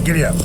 Giddy up.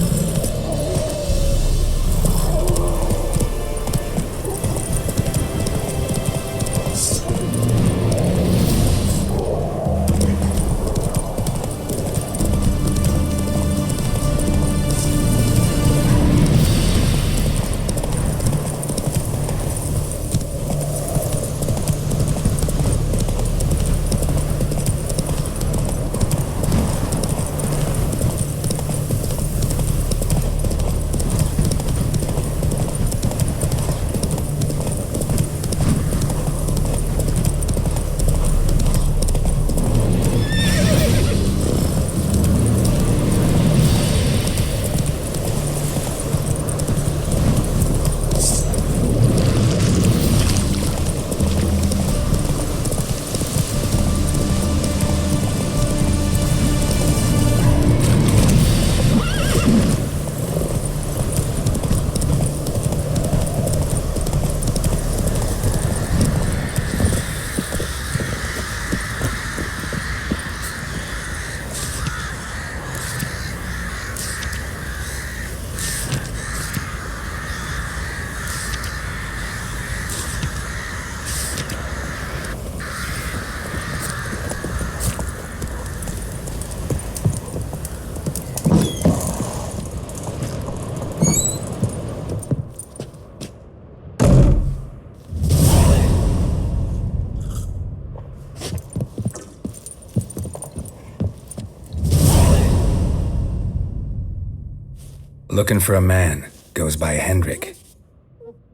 Looking for a man. Goes by Hendrik.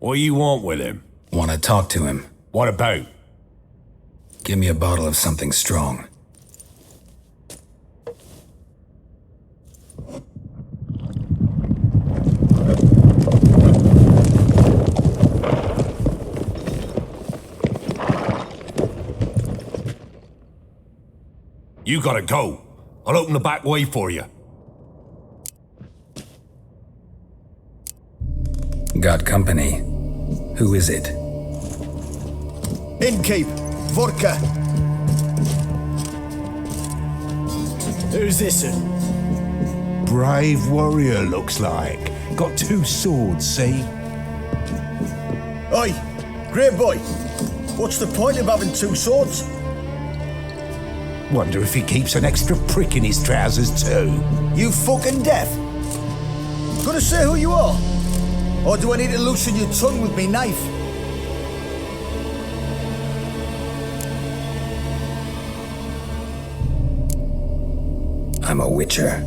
What do you want with him? Want to talk to him. What about? Give me a bottle of something strong. You gotta go. I'll open the back way for you. Got company. Who is it? Innkeep, vodka. Who's this? Brave warrior, looks like. Got 2 swords, see? Oi, great boy. What's the point of having 2 swords? Wonder if he keeps an extra prick in his trousers too. You fucking deaf? Gonna say who you are? Or do I need to loosen your tongue with me knife? I'm a witcher.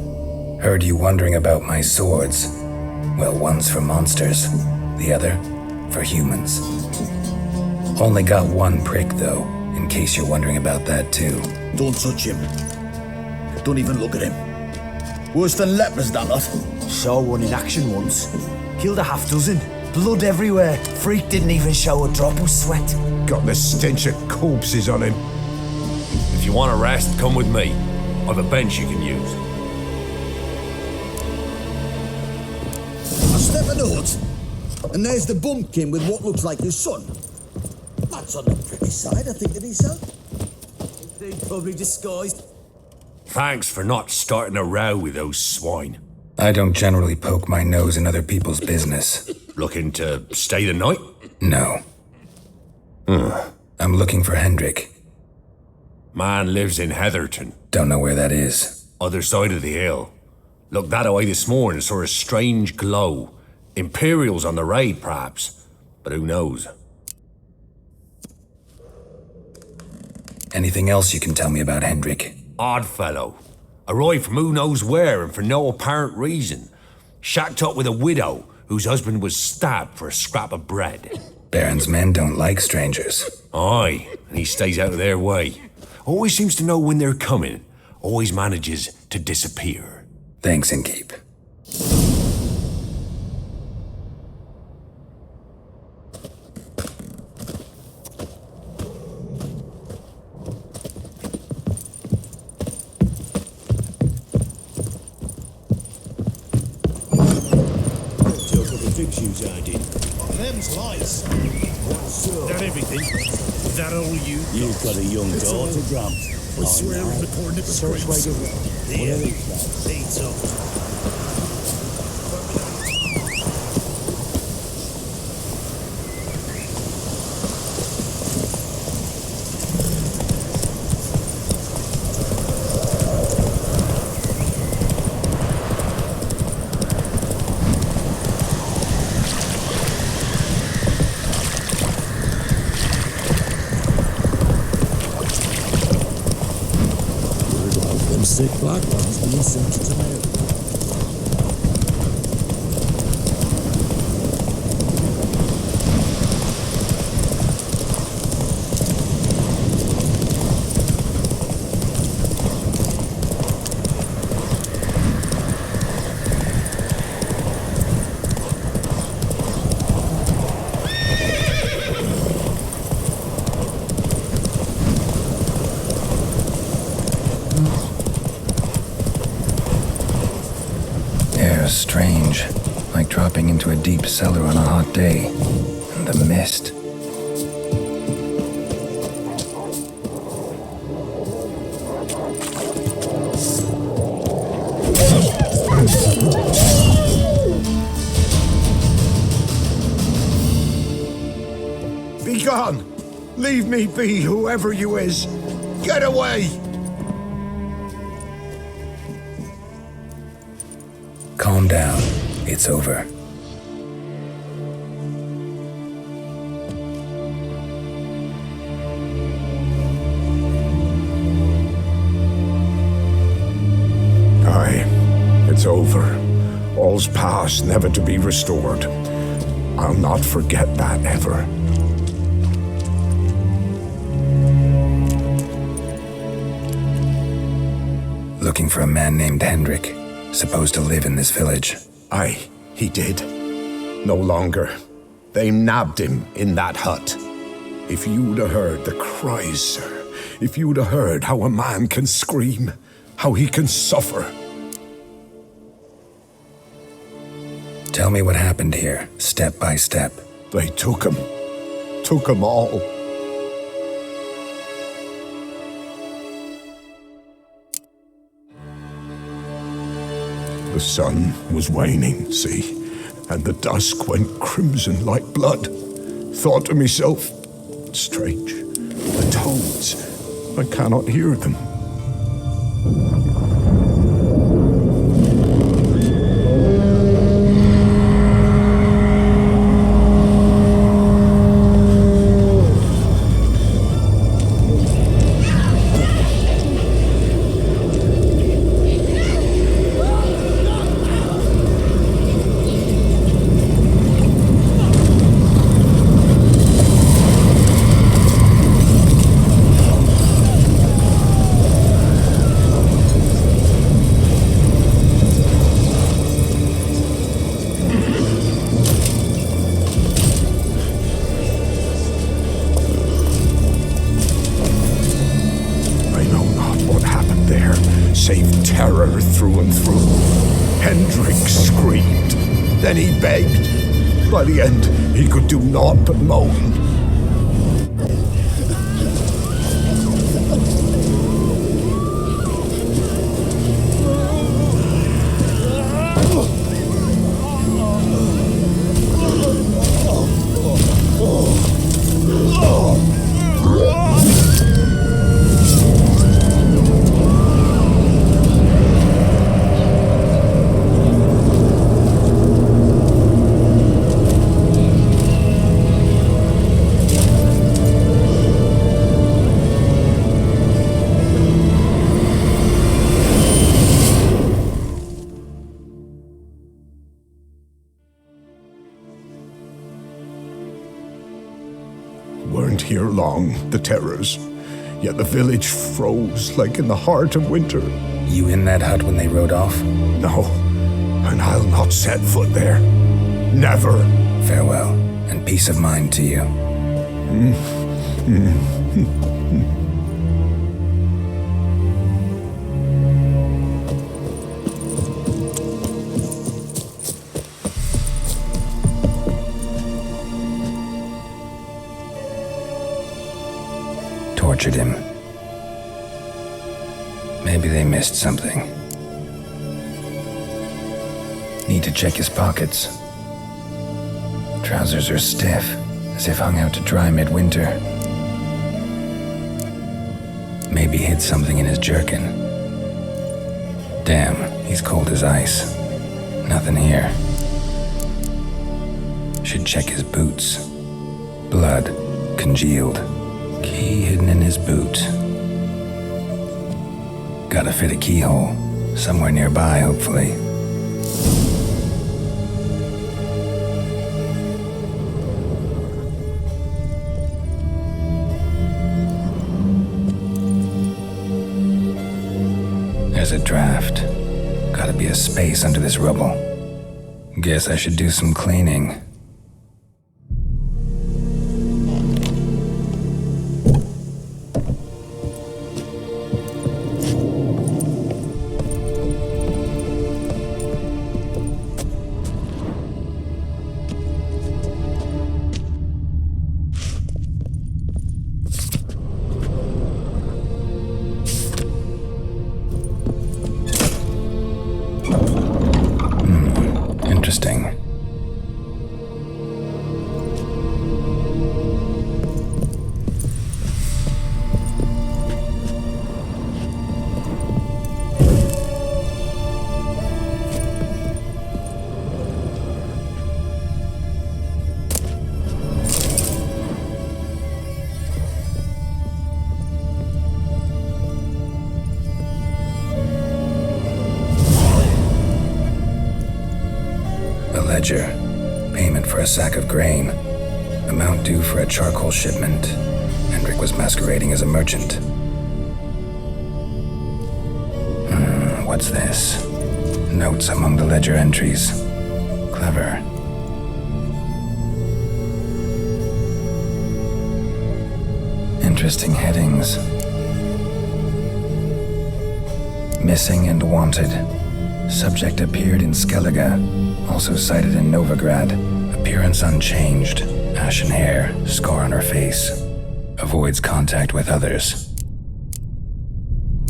Heard you wondering about my swords. Well, one's for monsters, the other for humans. Only got 1 prick though, in case you're wondering about that too. Don't touch him. Don't even look at him. Worse than lepers, that lot. Saw one in action once. Killed a half dozen. Blood everywhere. Freak didn't even show a drop of sweat. Got the stench of corpses on him. If you want to rest, come with me. I've a bench you can use. I step in the hut, and there's the bumpkin with what looks like his son. That's on the pretty side, I think, to himself. They probably disguised. Thanks for not starting a row with those swine. I don't generally poke my nose in other people's business. Looking to stay the night? No. I'm looking for Hendrik. Man lives in Heatherton. Don't know where that is. Other side of the hill. Looked that away this morning, saw a strange glow. Imperials on the raid, perhaps. But who knows? Anything else you can tell me about Hendrik? Odd fellow. Arrived from who knows where and for no apparent reason. Shacked up with a widow whose husband was stabbed for a scrap of bread. Baron's men don't like strangers. Aye, and he stays out of their way. Always seems to know when they're coming. Always manages to disappear. Thanks, Innkeep. Them's lights. That everything? Is that all you? You've got a young daughter, Grump. I swear in the corner of the Search where you There. Leads up. Clark Barnes being sent to Mary. Air's strange, like dropping into a deep cellar on a hot day. And the mist. Be gone! Leave me be, whoever you is! Get away! Calm down. It's over. Aye, it's over. All's past, never to be restored. I'll not forget that ever. Looking for a man named Hendrik, supposed to live in this village. Aye, he did. No longer. They nabbed him in that hut. If you'd have heard the cries, sir, if you'd have heard how a man can scream, how he can suffer. Tell me what happened here, step by step. They took him all. The sun was waning, see, and the dusk went crimson like blood. Thought to myself, strange, the toads, I cannot hear them. Save terror through and through. Hendrik screamed. Then he begged. By the end, he could do naught but moan. Weren't here long, the terrors. Yet the village froze like in the heart of winter. You in that hut when they rode off? No, and I'll not set foot there. Never. Farewell, and peace of mind to you. Tortured him. Maybe they missed something. Need to check his pockets. Trousers are stiff, as if hung out to dry midwinter. Maybe hid something in his jerkin. Damn, he's cold as ice. Nothing here. Should check his boots. Blood, congealed. Key hidden in his boot. Gotta fit a keyhole. Somewhere nearby, hopefully. There's a draft. Gotta be a space under this rubble. Guess I should do some cleaning. Interesting. Ledger. Payment for a sack of grain. Amount due for a charcoal shipment. Hendrik was masquerading as a merchant. What's this? Notes among the ledger entries. Clever. Interesting headings. Missing and wanted. Subject appeared in Skellige, also sighted in Novigrad. Appearance unchanged, ashen hair, scar on her face. Avoids contact with others.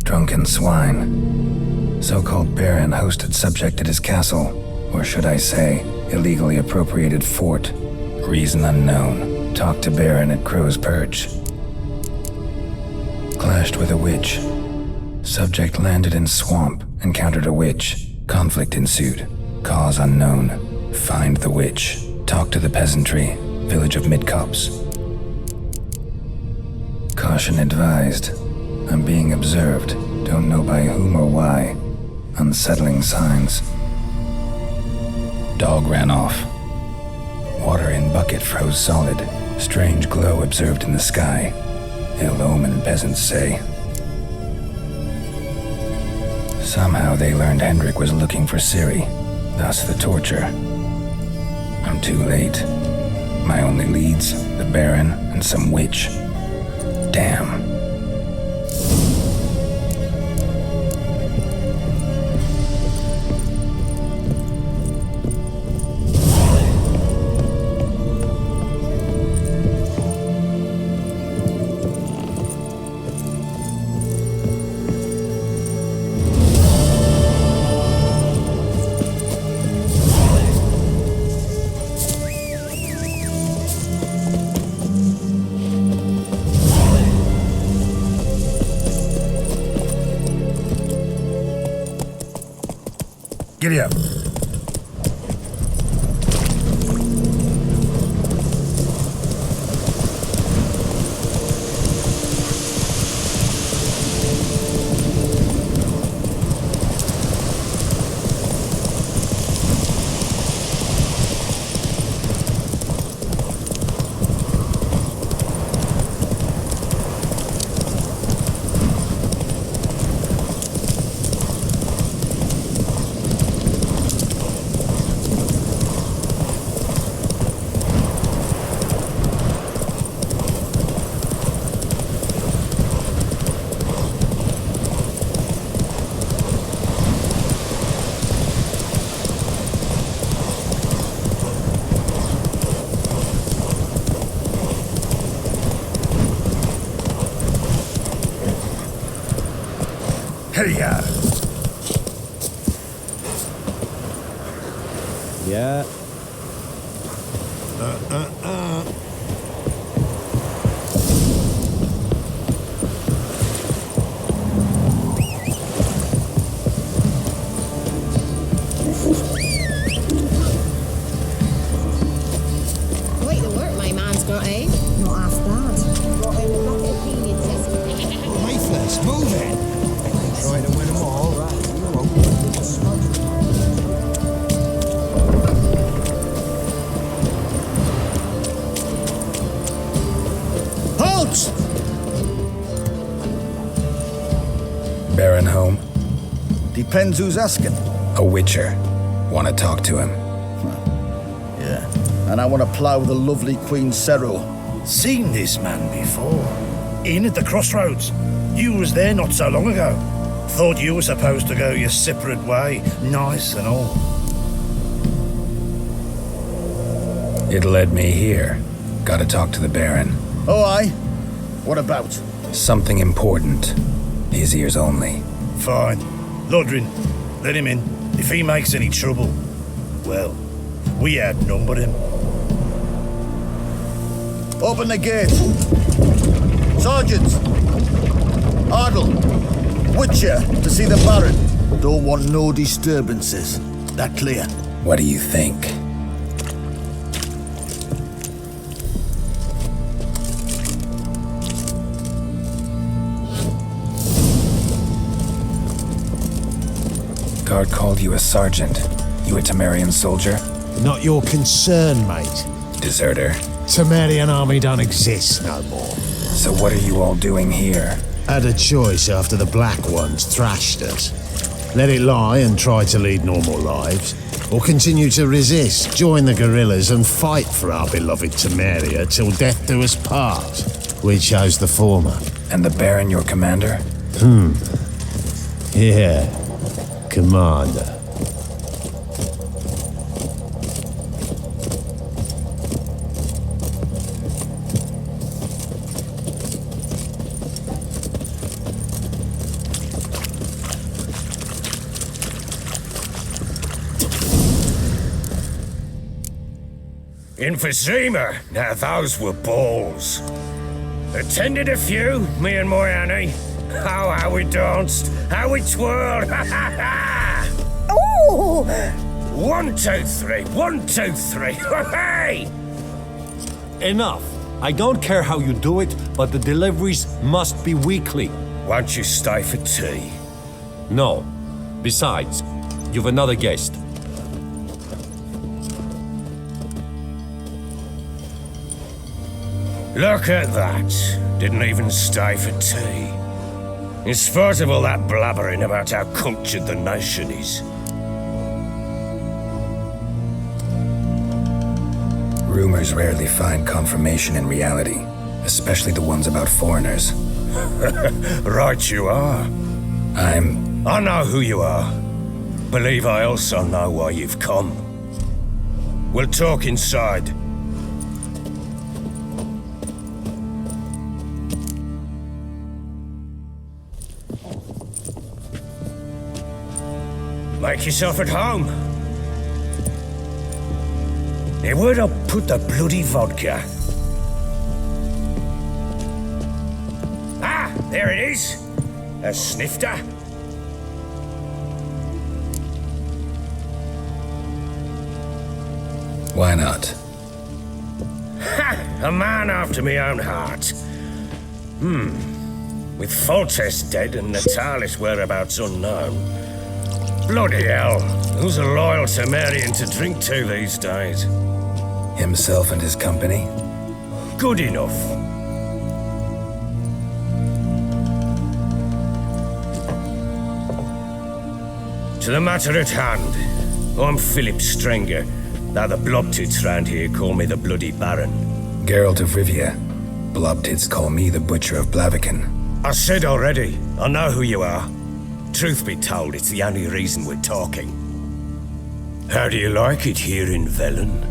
Drunken swine. So-called Baron hosted subject at his castle, or should I say, illegally appropriated fort. Reason unknown. Talked to Baron at Crow's Perch. Clashed with a witch. Subject landed in swamp, encountered a witch. Conflict ensued. Cause unknown. Find the witch. Talk to the peasantry. Village of Midcops. Caution advised. I'm being observed. Don't know by whom or why. Unsettling signs. Dog ran off. Water in bucket froze solid. Strange glow observed in the sky. Ill omen, peasants say. Somehow they learned Hendrik was looking for Ciri, thus the torture. I'm too late. My only leads, the Baron and some witch. Damn. Giddy up. Hey-ya! Yeah. Quite the work my man's got, eh? Not half bad. Got him a bucket of peanuts yesterday. Mayflies, move it! Try to Depends who's asking. A witcher. Want to talk to him? Yeah. And I want to plough the lovely Queen Cero. Seen this man before. In at the crossroads. You was there not so long ago. Thought you were supposed to go your separate way, nice and all. It led me here. Gotta talk to the Baron. Oh, aye? What about? Something important. His ears only. Fine. Lodrin, let him in. If he makes any trouble, well, we outnumber him. Open the gate. Sergeant! Ardle! Witcher, to see the Baron. Don't want no disturbances. That clear? What do you think? Guard called you a sergeant. You a Temerian soldier? Not your concern, mate. Deserter. Temerian army don't exist no more. So what are you all doing here? Had a choice after the Black Ones thrashed us. Let it lie and try to lead normal lives, or continue to resist, join the guerrillas and fight for our beloved Temeria till death do us part. We chose the former. And the Baron your commander? Yeah, commander. Emphysema. Now those were balls. Attended a few, me and my Annie. Oh, how we danced, how we twirled. Ooh! 1, 2, 3, 1, 2, 3. Hey! Enough. I don't care how you do it, but the deliveries must be weekly. Won't you stay for tea? No. Besides, you've another guest. Look at that. Didn't even stay for tea. In spite of all that blabbering about how cultured the nation is. Rumors rarely find confirmation in reality, especially the ones about foreigners. Right you are. I know who you are. Believe I also know why you've come. We'll talk inside. Make yourself at home. Now, where'd I put the bloody vodka? Ah, there it is. A snifter. Why not? Ha! A man after my own heart. With Foltest dead and Natalis' whereabouts unknown. Bloody hell, who's a loyal Temerian to drink to these days? Himself and his company? Good enough. To the matter at hand, I'm Philip Strenger. Now the Blobtits round here call me the Bloody Baron. Geralt of Rivia. Blobtits call me the Butcher of Blaviken. I said already, I know who you are. Truth be told, it's the only reason we're talking. How do you like it here in Velen?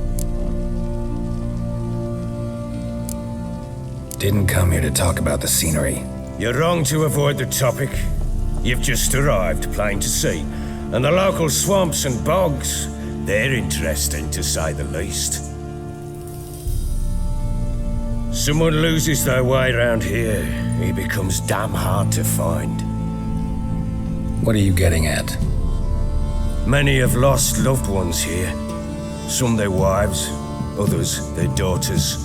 Didn't come here to talk about the scenery. You're wrong to avoid the topic. You've just arrived, plain to see. And the local swamps and bogs, they're interesting to say the least. Someone loses their way around here, he becomes damn hard to find. What are you getting at? Many have lost loved ones here. Some their wives, others their daughters.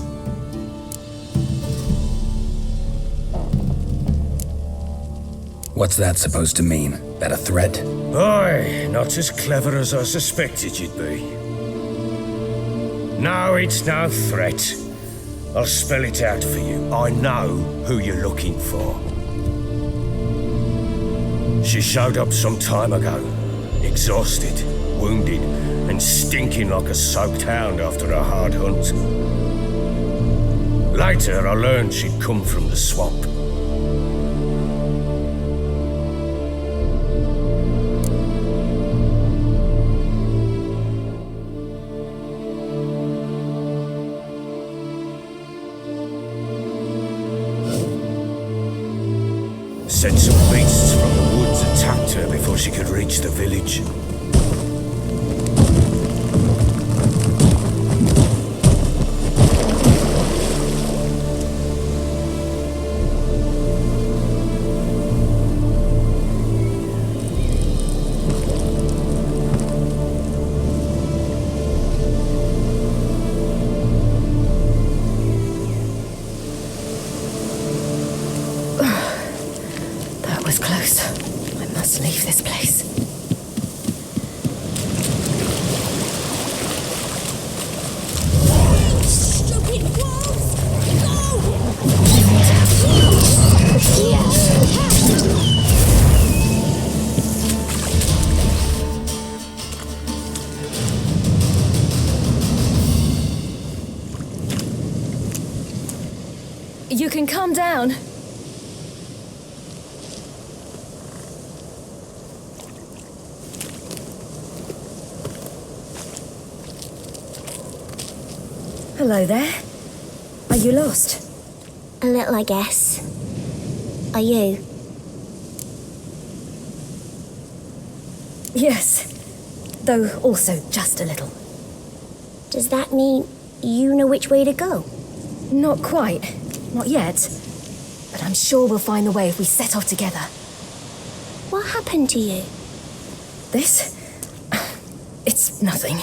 What's that supposed to mean? That a threat? Aye, not as clever as I suspected you'd be. No, it's no threat. I'll spell it out for you. I know who you're looking for. She showed up some time ago, exhausted, wounded, and stinking like a soaked hound after a hard hunt. Later, I learned she'd come from the swamp. Said some beasts from the woods attacked her before she could reach the village. That was close. I must leave this place. Stupid wolves! You can calm down. Hello there. Are you lost? A little, I guess. Are you? Yes. Though also just a little. Does that mean you know which way to go? Not quite. Not yet. But I'm sure we'll find the way if we set off together. What happened to you? This? It's nothing.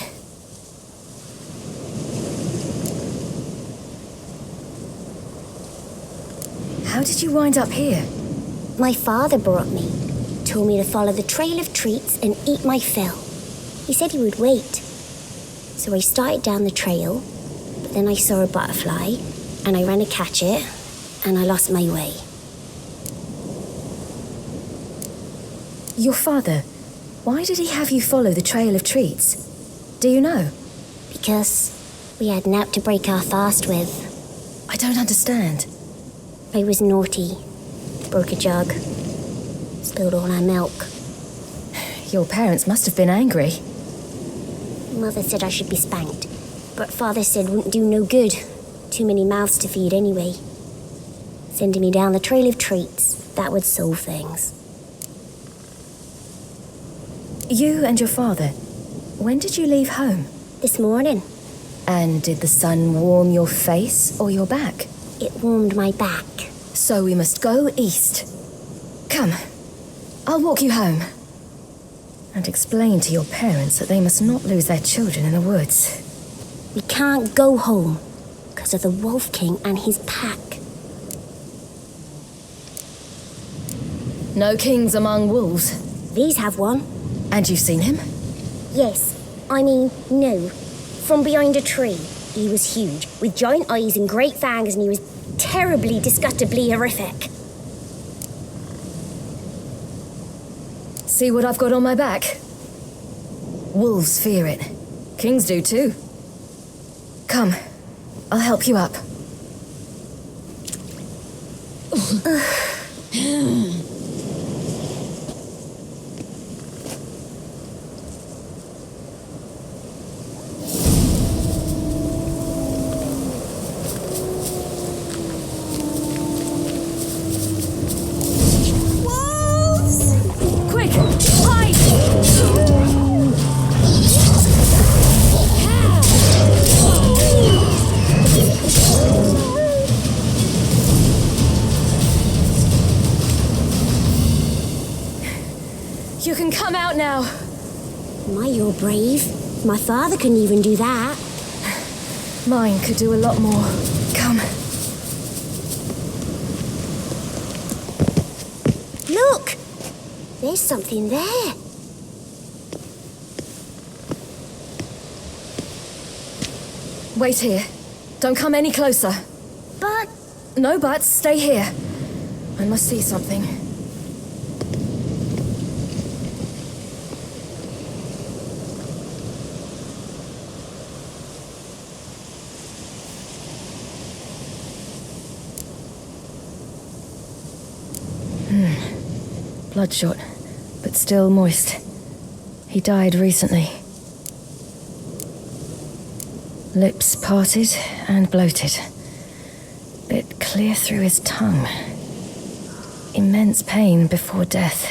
How did you wind up here? My father brought me. Told me to follow the trail of treats and eat my fill. He said he would wait. So I started down the trail, but then I saw a butterfly, and I ran to catch it, and I lost my way. Your father, why did he have you follow the trail of treats? Do you know? Because we had naught to break our fast with. I don't understand. I was naughty. Broke a jug. Spilled all our milk. Your parents must have been angry. Mother said I should be spanked, but Father said wouldn't do no good. Too many mouths to feed anyway. Sending me down the trail of treats, that would solve things. You and your father, when did you leave home? This morning, And did the sun warm your face or your back? it warmed my back. So we must go east. Come, I'll walk you home. And explain to your parents that they must not lose their children in the woods. We can't go home because of the Wolf King and his pack. No kings among wolves. These have one. And you've seen him? Yes, I mean, no. From behind a tree. He was huge, with giant eyes and great fangs, and he was terribly, disgustingly horrific. See what I've got on my back? Wolves fear it. Kings do too. Come, I'll help you up. Quick, hide! You can come out now. My, you're brave. My father couldn't even do that. Mine could do a lot more. Come. Look! There's something there. Wait here. Don't come any closer. But No buts, stay here. I must see something. bloodshot, but still moist. He died recently. Lips parted and bloated. Bit clear through his tongue. Immense pain before death.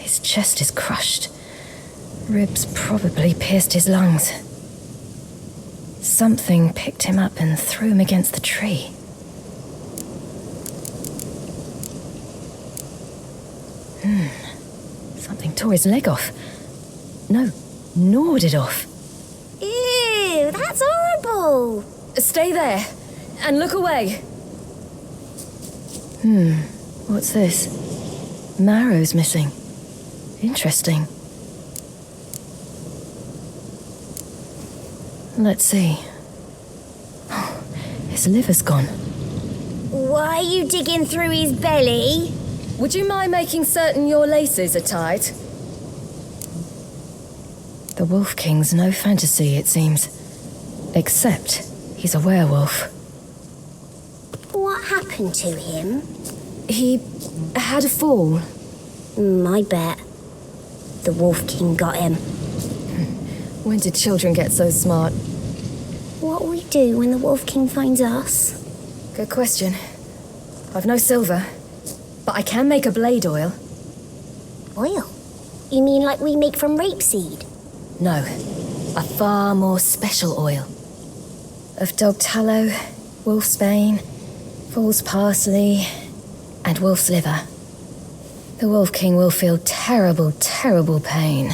His chest is crushed. Ribs probably pierced his lungs. Something picked him up and threw him against the tree. Something tore his leg off. No, gnawed it off. Ew, that's horrible. Stay there, and look away. What's this? Marrow's missing. Interesting. Let's see. His liver's gone. Why are you digging through his belly? Would you mind making certain your laces are tied? The Wolf King's no fantasy, it seems. Except he's a werewolf. What happened to him? He had a fall. I bet. The Wolf King got him. When did children get so smart? What will we do when the Wolf King finds us? Good question. I've no silver, but I can make a blade oil. Oil? You mean like we make from rapeseed? No, a far more special oil. Of dog tallow, wolfsbane, fool's parsley, and wolf's liver. The Wolf King will feel terrible, terrible pain.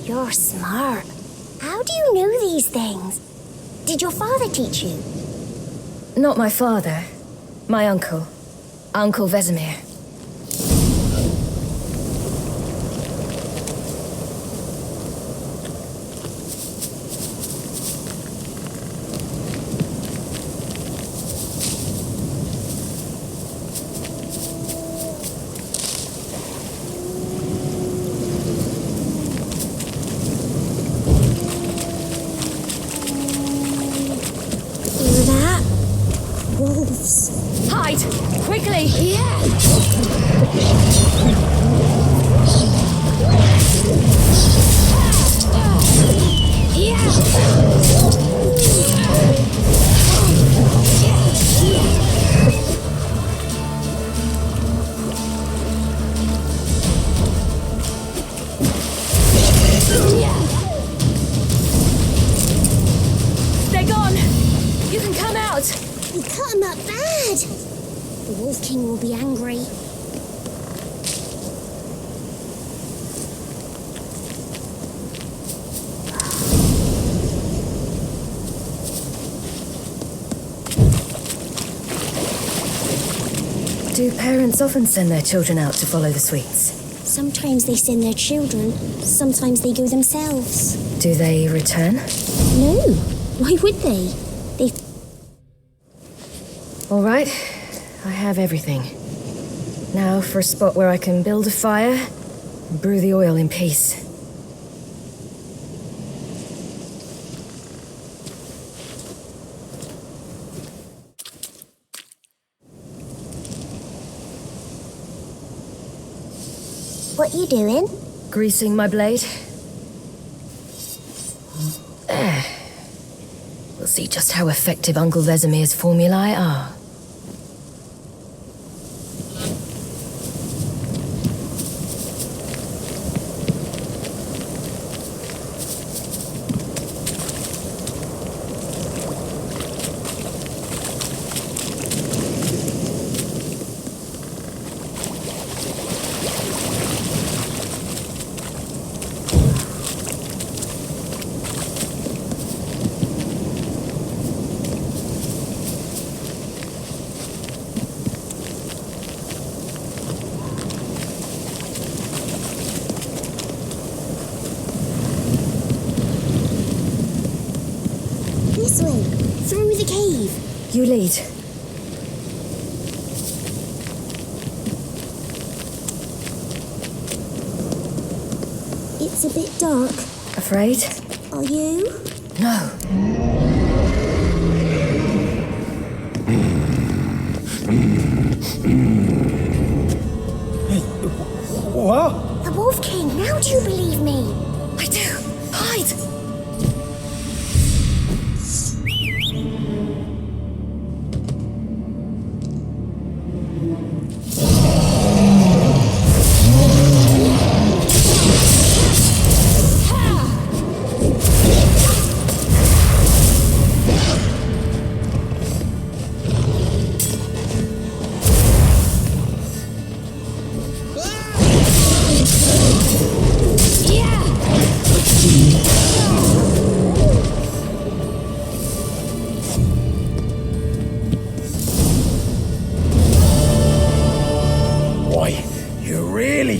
You're smart. How do you know these things? Did your father teach you? Not my father. My uncle. Uncle Vesemir. Hear that? Wolves. Hide! Quickly! They're gone! You can come out! We cut him up bad. The Wolf King will be angry. Do parents often send their children out to follow the sweets? Sometimes they send their children, sometimes they go themselves. Do they return? No, why would they? All right, I have everything. Now for a spot where I can build a fire and brew the oil in peace. What you doing? Greasing my blade. There. We'll see just how effective Uncle Vesemir's formulae are. This way, through the cave. You lead. It's a bit dark. Afraid? Are you? No. What? The Wolf King, now do you believe me? I do. Hide!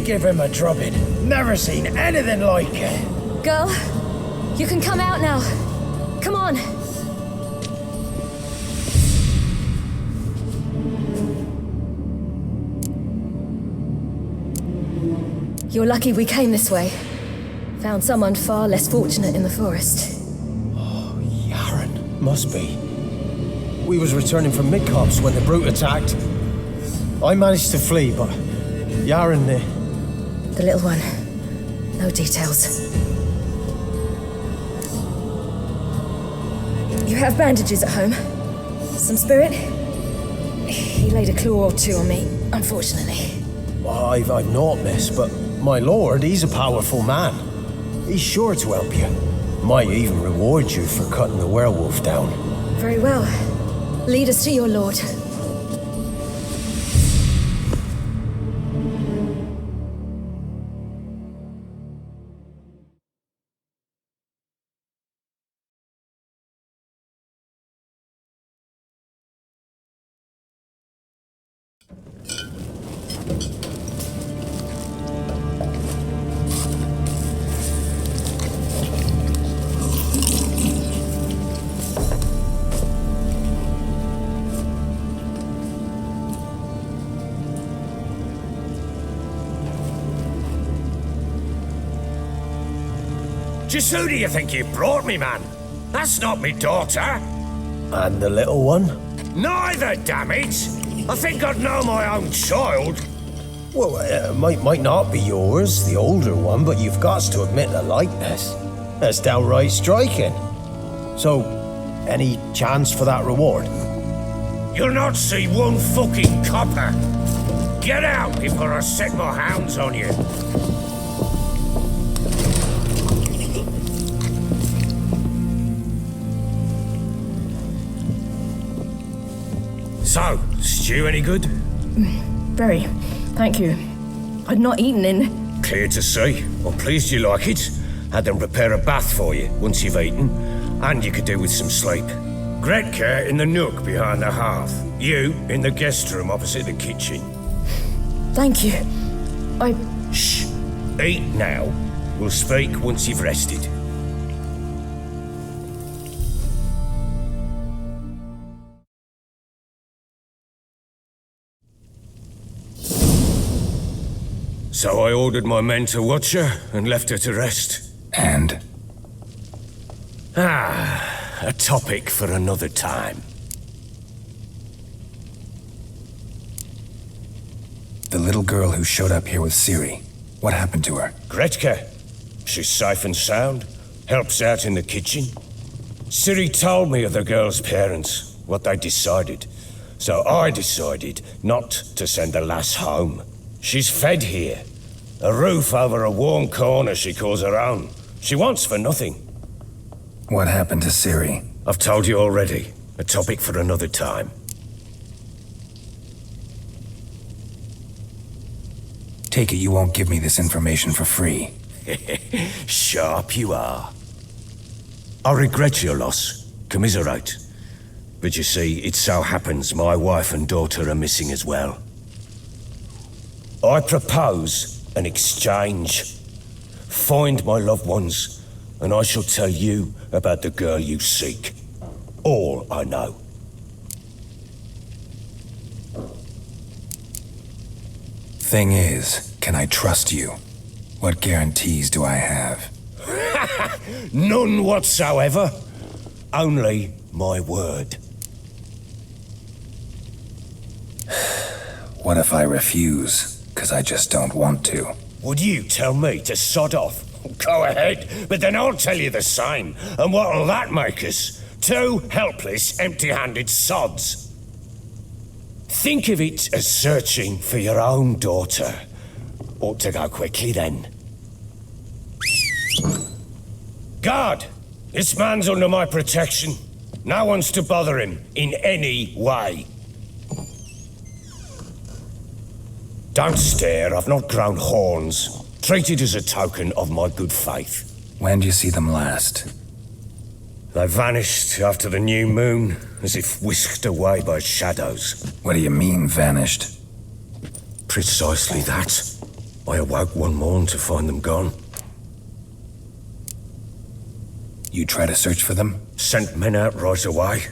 Give him a drubbing. Never seen anything like it. Girl, you can come out now. Come on. You're lucky we came this way. Found someone far less fortunate in the forest. Oh, Yaren. Must be. We was returning from Midcops when the brute attacked. I managed to flee, but Yaren, The little one. No details. You have bandages at home? Some spirit? He laid a claw or two on me, unfortunately. I've naught, miss, but my lord, he's a powerful man. He's sure to help you. Might even reward you for cutting the werewolf down. Very well. Lead us to your lord. Just who do you think you brought me, man? That's not me daughter. And the little one? Neither, damn it! I think I'd know my own child. Well, it might not be yours, the older one, but you've got to admit the likeness. That's downright striking. So, any chance for that reward? You'll not see one fucking copper. Get out before I set my hounds on you. So, stew any good? Very. Thank you. I'd not eaten in... Clear to see. I'm pleased you like it. Had them prepare a bath for you once you've eaten, and you could do with some sleep. Gretka in the nook behind the hearth. You in the guest room opposite the kitchen. Thank you. Shh. Eat now. We'll speak once you've rested. So I ordered my men to watch her and left her to rest. And? A topic for another time. The little girl who showed up here with Ciri. What happened to her? Gretka. She's safe and sound. Helps out in the kitchen. Ciri told me of the girl's parents, what they decided. So I decided not to send the lass home. She's fed here. A roof over a warm corner she calls her own. She wants for nothing. What happened to Ciri? I've told you already. A topic for another time. Take it you won't give me this information for free. Sharp you are. I regret your loss. Commiserate. But you see, it so happens my wife and daughter are missing as well. I propose an exchange. Find my loved ones, and I shall tell you about the girl you seek. All I know. Thing is, can I trust you? What guarantees do I have? None whatsoever. Only my word. What if I refuse? 'Cause I just don't want to. Would you tell me to sod off? Go ahead, but then I'll tell you the same. And what'll that make us? Two helpless, empty-handed sods. Think of it as searching for your own daughter. Ought to go quickly then. Guard! This man's under my protection. No one's to bother him in any way. Don't stare, I've not grown horns. Treat it as a token of my good faith. When did you see them last? They vanished after the new moon, as if whisked away by shadows. What do you mean, vanished? Precisely that. I awoke one morn to find them gone. You try to search for them? Sent men out right away,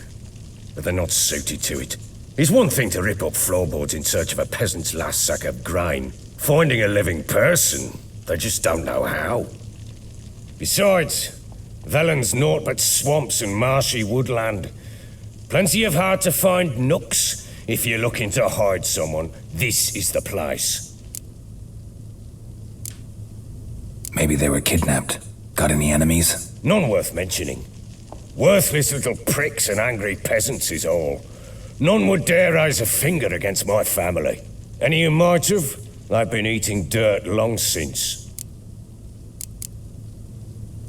but they're not suited to it. It's one thing to rip up floorboards in search of a peasant's last sack of grain. Finding a living person, they just don't know how. Besides, Velen's naught but swamps and marshy woodland. Plenty of hard-to-find nooks. If you're looking to hide someone, this is the place. Maybe they were kidnapped. Got any enemies? None worth mentioning. Worthless little pricks and angry peasants is all. None would dare raise a finger against my family. Any who might have, they've been eating dirt long since.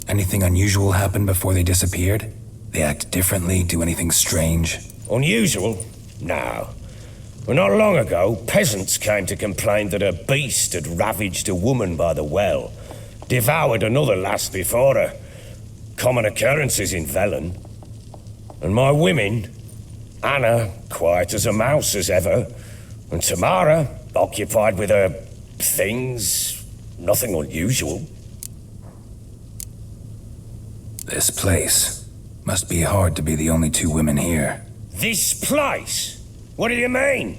Anything unusual happen before they disappeared? They act differently, do anything strange? Unusual? No. Well, not long ago, peasants came to complain that a beast had ravaged a woman by the well, devoured another lass before her. Common occurrences in Velen. And my women, Anna, quiet as a mouse as ever, and Tamara, occupied with her things, nothing unusual. This place. Must be hard to be the only two women here. This place? What do you mean?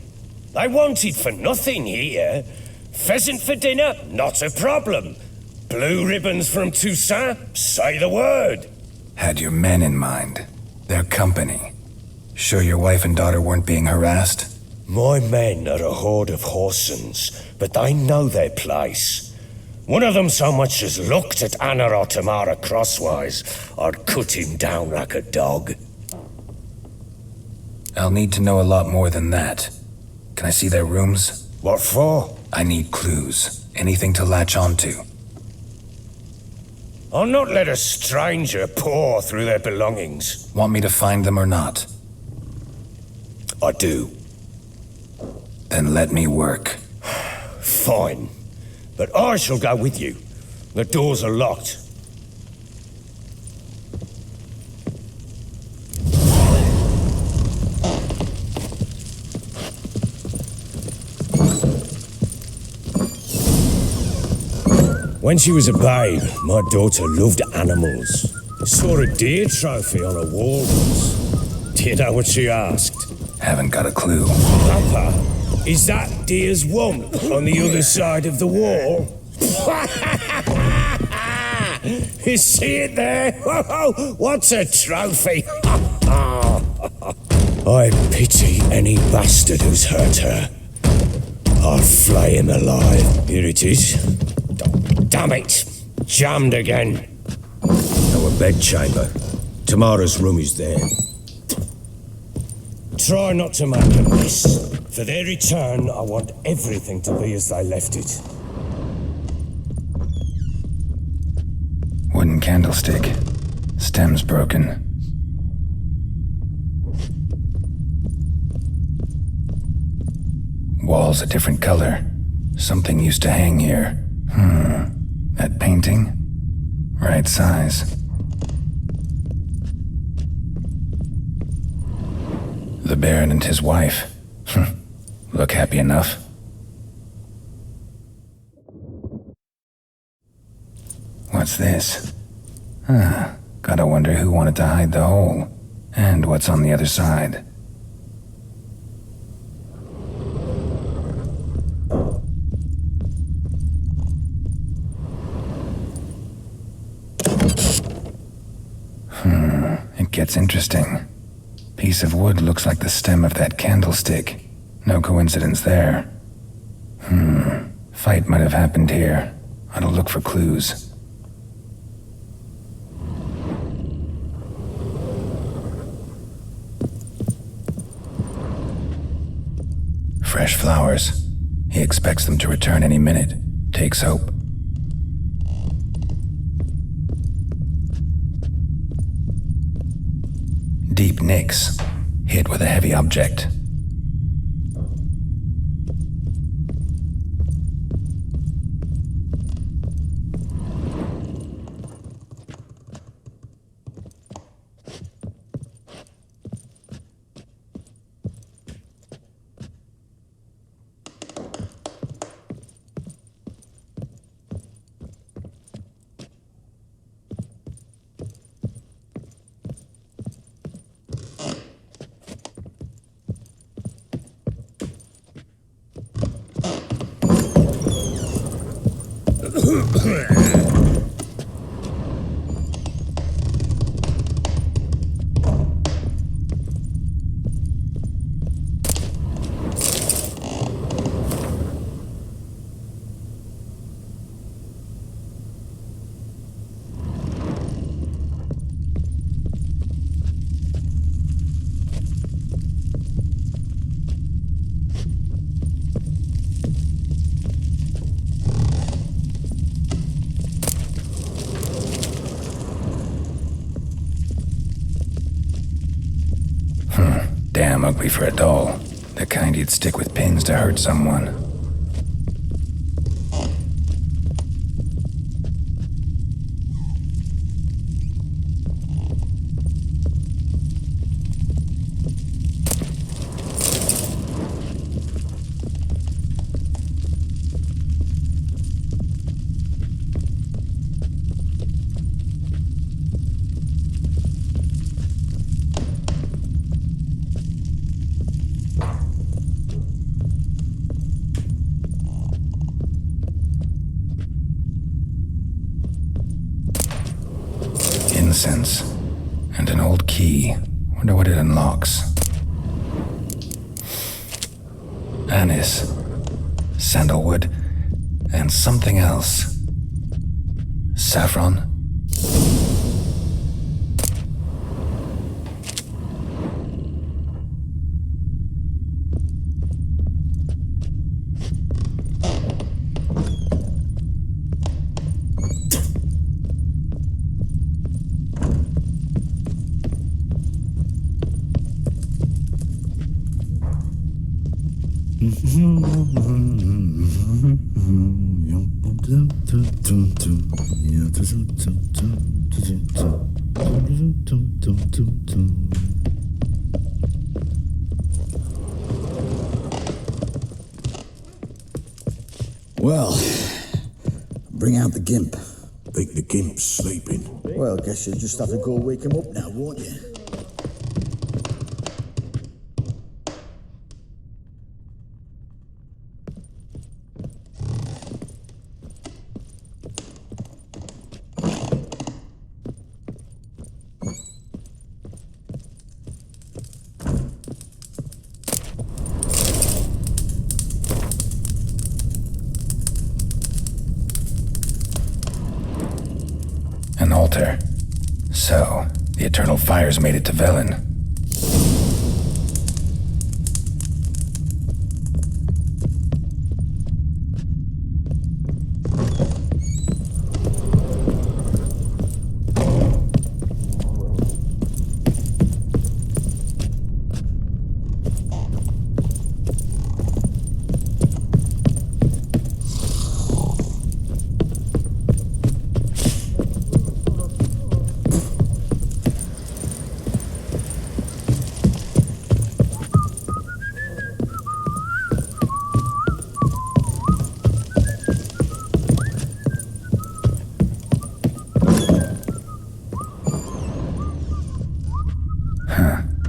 They wanted for nothing here. Pheasant for dinner? Not a problem. Blue ribbons from Toussaint? Say the word. Had your men in mind. Their company. Sure your wife and daughter weren't being harassed? My men are a horde of horsens, but they know their place. One of them so much as looked at Anna or Tamara crosswise, I'd cut him down like a dog. I'll need to know a lot more than that. Can I see their rooms? What for? I need clues. Anything to latch onto. I'll not let a stranger pore through their belongings. Want me to find them or not? I do. Then let me work. Fine. But I shall go with you. The doors are locked. When she was a babe, my daughter loved animals. Saw a deer trophy on a wall once. Do you know what she asked? Haven't got a clue. Papa, is that deer's wump on the other side of the wall? You see it there? What's a trophy? I pity any bastard who's hurt her. I'll flay him alive. Here it is. Damn it! Jammed again. Our bedchamber. Tamara's room is there. Try not to make a mess. For their return, I want everything to be as they left it. Wooden candlestick. Stem's broken. Wall's a different color. Something used to hang here. That painting? Right size. The Baron and his wife. Look happy enough. What's this? Gotta wonder who wanted to hide the hole. And what's on the other side. It gets interesting. Piece of wood looks like the stem of that candlestick. No coincidence there. Fight might have happened here. I'll look for clues. Fresh flowers. He expects them to return any minute. Takes hope. Deep nicks. Hit with a heavy object. Damn ugly for a doll. The kind you'd stick with pins to hurt someone. Incense. And an old key. Wonder what it unlocks. Anise. Sandalwood. And something else. Saffron? Well, bring out the gimp. Think the gimp's sleeping. Well, guess you'll just have to go wake him up now, won't you? An altar. So, the eternal fires made it to Velen.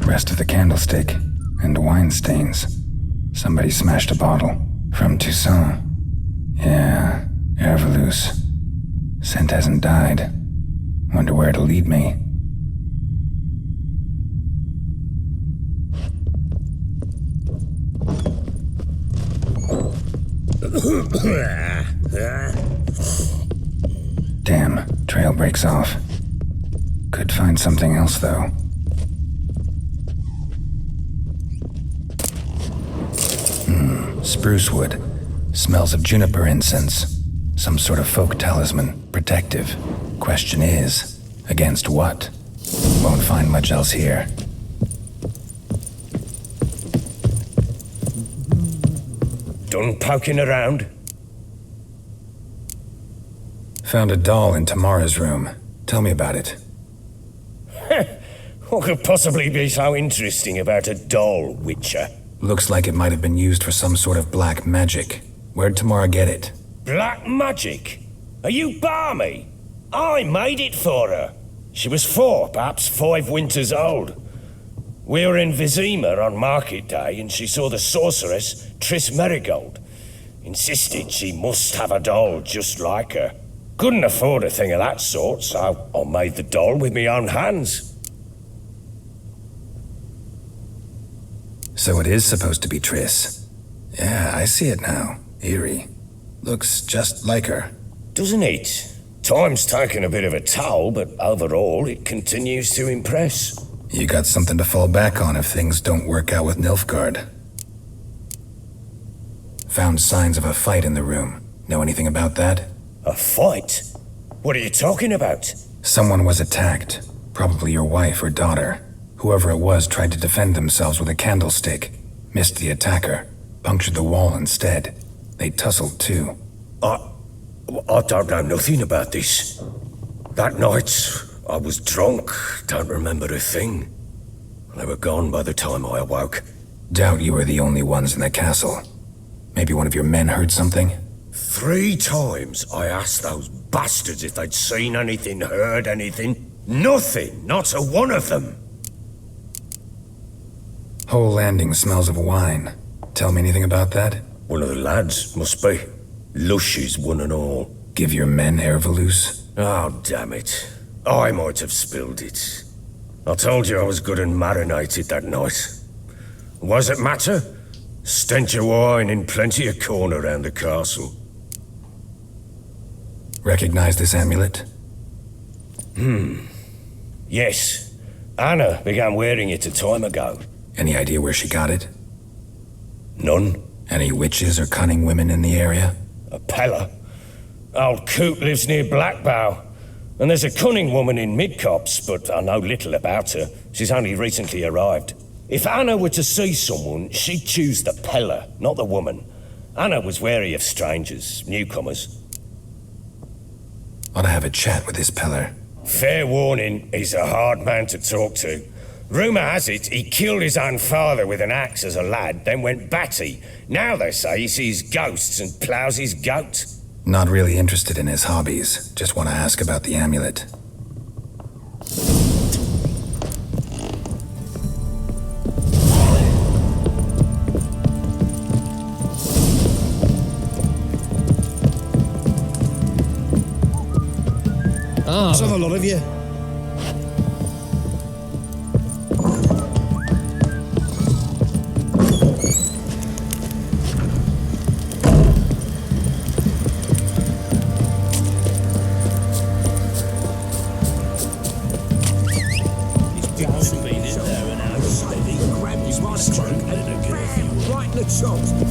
Rest of the candlestick, and wine stains. Somebody smashed a bottle. From Toussaint. Yeah, Herveloos. Scent hasn't died. Wonder where it'll lead me. Damn, trail breaks off. Could find something else, though. Spruce wood. Smells of juniper incense. Some sort of folk talisman. Protective. Question is, against what? Won't find much else here. Done poking around? Found a doll in Tamara's room. Tell me about it. What could possibly be so interesting about a doll, Witcher? Looks like it might have been used for some sort of black magic. Where'd Tamara get it? Black magic? Are you balmy? I made it for her. She was 4, perhaps 5 winters old. We were in Vizima on market day and she saw the sorceress, Triss Merigold. Insisted she must have a doll just like her. Couldn't afford a thing of that sort, so I made the doll with my own hands. So it is supposed to be Triss. Yeah, I see it now. Eerie. Looks just like her. Doesn't it? Time's taken a bit of a toll, but overall it continues to impress. You got something to fall back on if things don't work out with Nilfgaard. Found signs of a fight in the room. Know anything about that? A fight? What are you talking about? Someone was attacked. Probably your wife or daughter. Whoever it was tried to defend themselves with a candlestick. Missed the attacker. Punctured the wall instead. They tussled too. I don't know nothing about this. That night, I was drunk. Don't remember a thing. They were gone by the time I awoke. Doubt you were the only ones in the castle. Maybe one of your men heard something? 3 times I asked those bastards if they'd seen anything, heard anything. Nothing, not a one of them. Whole landing smells of wine. Tell me anything about that? One of the lads, must be. Lushes, one and all. Give your men Ervelus? Oh, damn it. I might have spilled it. I told you I was good and marinated that night. What does it matter? Stench of wine in plenty of corn around the castle. Recognize this amulet? Yes. Anna began wearing it a time ago. Any idea where she got it? None. Any witches or cunning women in the area? A Pella. Old Coot lives near Blackbow. And there's a cunning woman in Midcopse, but I know little about her. She's only recently arrived. If Anna were to see someone, she'd choose the Pella, not the woman. Anna was wary of strangers, newcomers. Ought to have a chat with this Peller. Fair warning, he's a hard man to talk to. Rumour has it he killed his own father with an axe as a lad, then went batty. Now they say he sees ghosts and ploughs his goat. Not really interested in his hobbies. Just want to ask about the amulet. Let's have a lot of you.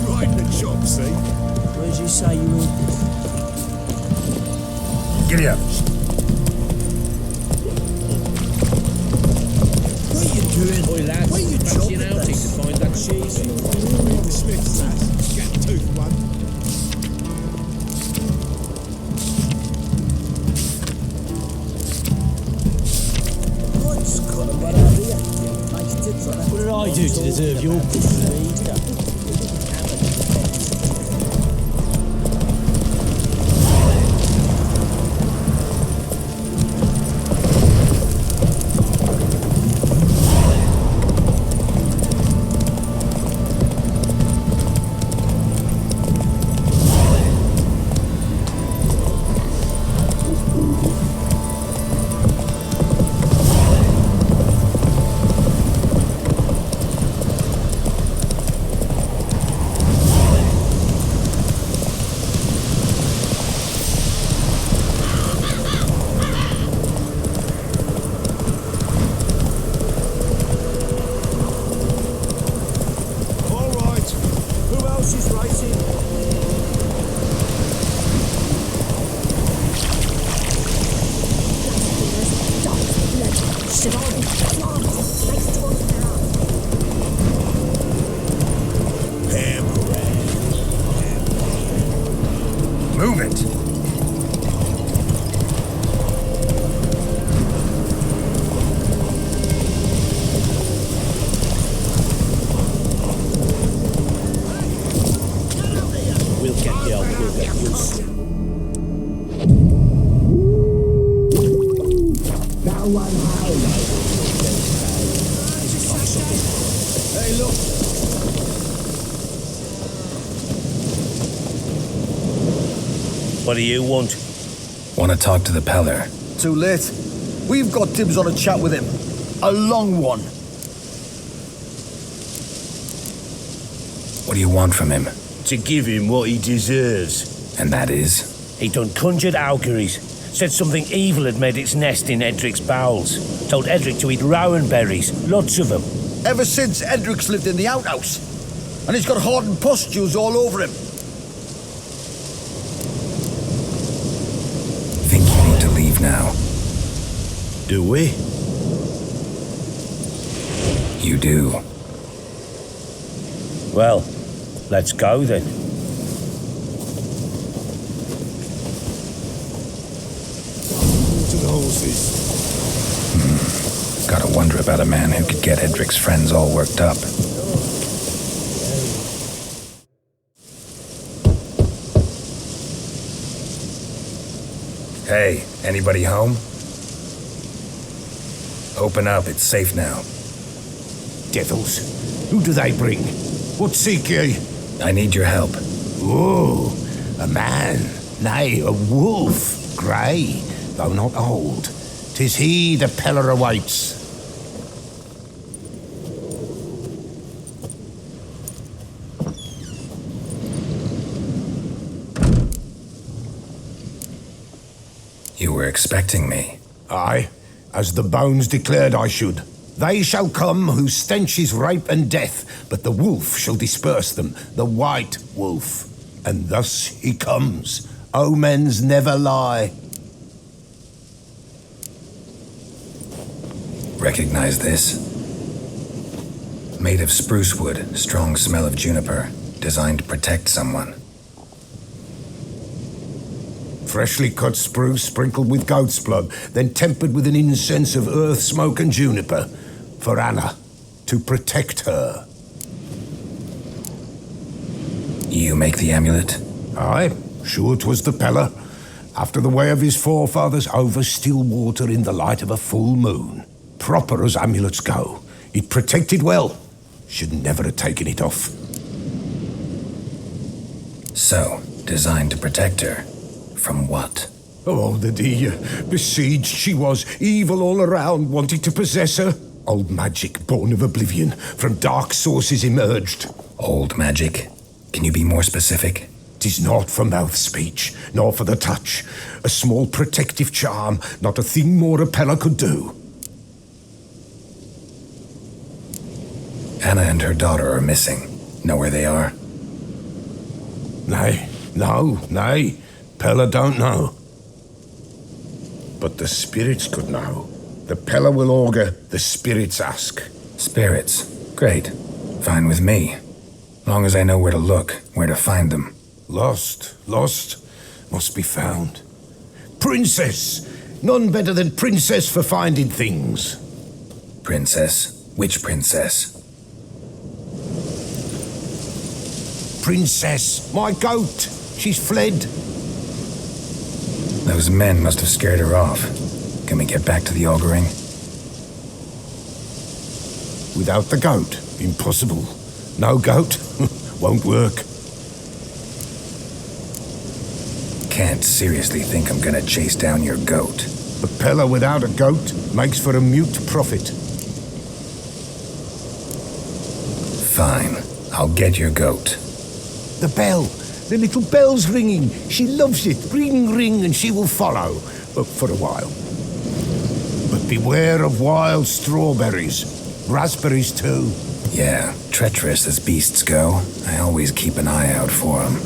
Right in the chops, see? Where did you say you were? Giddy up. What are you doing? Oi, lads. Where are you chopping outing to find that cheese. Dismissed, lads. Get 2 for 1. What did I do to deserve your good? Move it! We'll get the old bugger real soon. Hey, look! What do you want? Want to talk to the Peller? Too late. We've got dibs on a chat with him. A long one. What do you want from him? To give him what he deserves. And that is? He done conjured auguries. Said something evil had made its nest in Edric's bowels. Told Edric to eat rowan berries, lots of them. Ever since Edric's lived in the outhouse. And he's got hardened pustules all over him. Think you need to leave now. Do we? You do. Well, let's go then. To the horses. Gotta wonder about a man who could get Edric's friends all worked up. Hey, anybody home? Open up, it's safe now. Devils, who do they bring? What seek ye? I need your help. Oh, a man, nay, a wolf, grey, though not old. 'Tis he the Peller awaits. You were expecting me. Aye, as the bones declared I should. They shall come whose stench is rape and death, but the wolf shall disperse them, the white wolf. And thus he comes. Omens never lie. Recognize this? Made of spruce wood, strong smell of juniper, designed to protect someone. Freshly cut spruce sprinkled with goat's blood, then tempered with an incense of earth, smoke, and juniper. For Anna, to protect her. You make the amulet? Aye, sure 'twas the Peller. After the way of his forefathers, over still water in the light of a full moon. Proper as amulets go. It protected well. Should never have taken it off. So, designed to protect her. From what? Oh, the dear. Besieged she was, evil all around, wanted to possess her. Old magic, born of oblivion, from dark sources emerged. Old magic? Can you be more specific? 'Tis not for mouth speech, nor for the touch. A small protective charm, not a thing more a Peller could do. Anna and her daughter are missing. Know where they are? Nay, nay. Peller don't know. But the spirits could know. The Peller will augur, the spirits ask. Spirits? Great. Fine with me. Long as I know where to look, where to find them. Lost, must be found. Princess! None better than Princess for finding things. Princess? Which princess? Princess, my goat! She's fled. Those men must have scared her off. Can we get back to the auguring? Without the goat, impossible. No goat, won't work. Can't seriously think I'm gonna chase down your goat. A Peller without a goat makes for a mute prophet. Fine, I'll get your goat. The bell, the little bell's ringing. She loves it. Ring, ring, and she will follow. For a while. But beware of wild strawberries. Raspberries, too. Yeah, treacherous as beasts go. I always keep an eye out for them.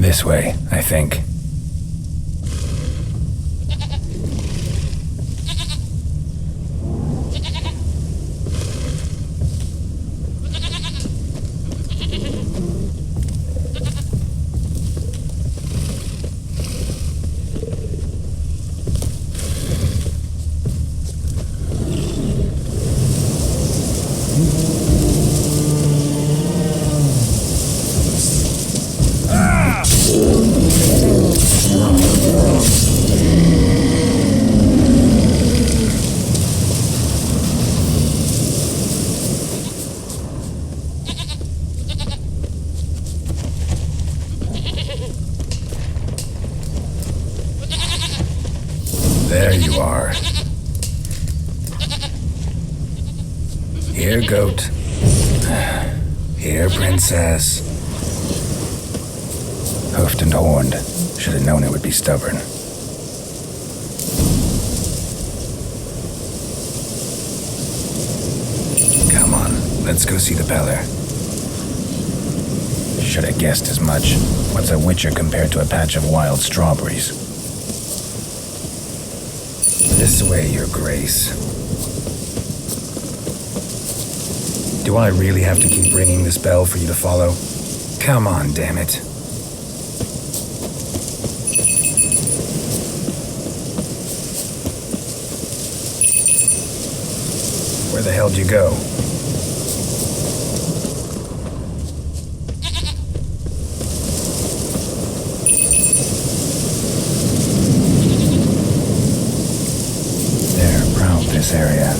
This way, I think. There you are. Here, goat. Here, princess. Hoofed and horned. Should have known it would be stubborn. Come on, let's go see the Peller. Should have guessed as much. What's a witcher compared to a patch of wild strawberries? This way, Your Grace. Do I really have to keep ringing this bell for you to follow? Come on, damn it. Where the hell did you go? This area.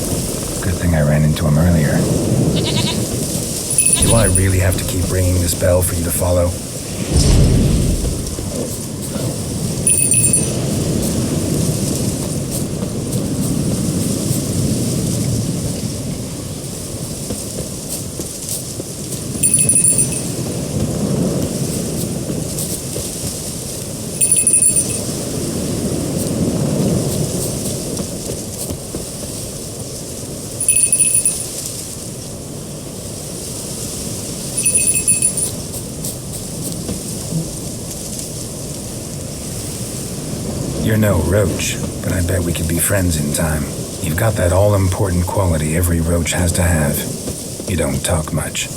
Good thing I ran into him earlier. Do I really have to keep ringing this bell for you to follow? You're no roach, but I bet we could be friends in time. You've got that all-important quality every roach has to have. You don't talk much.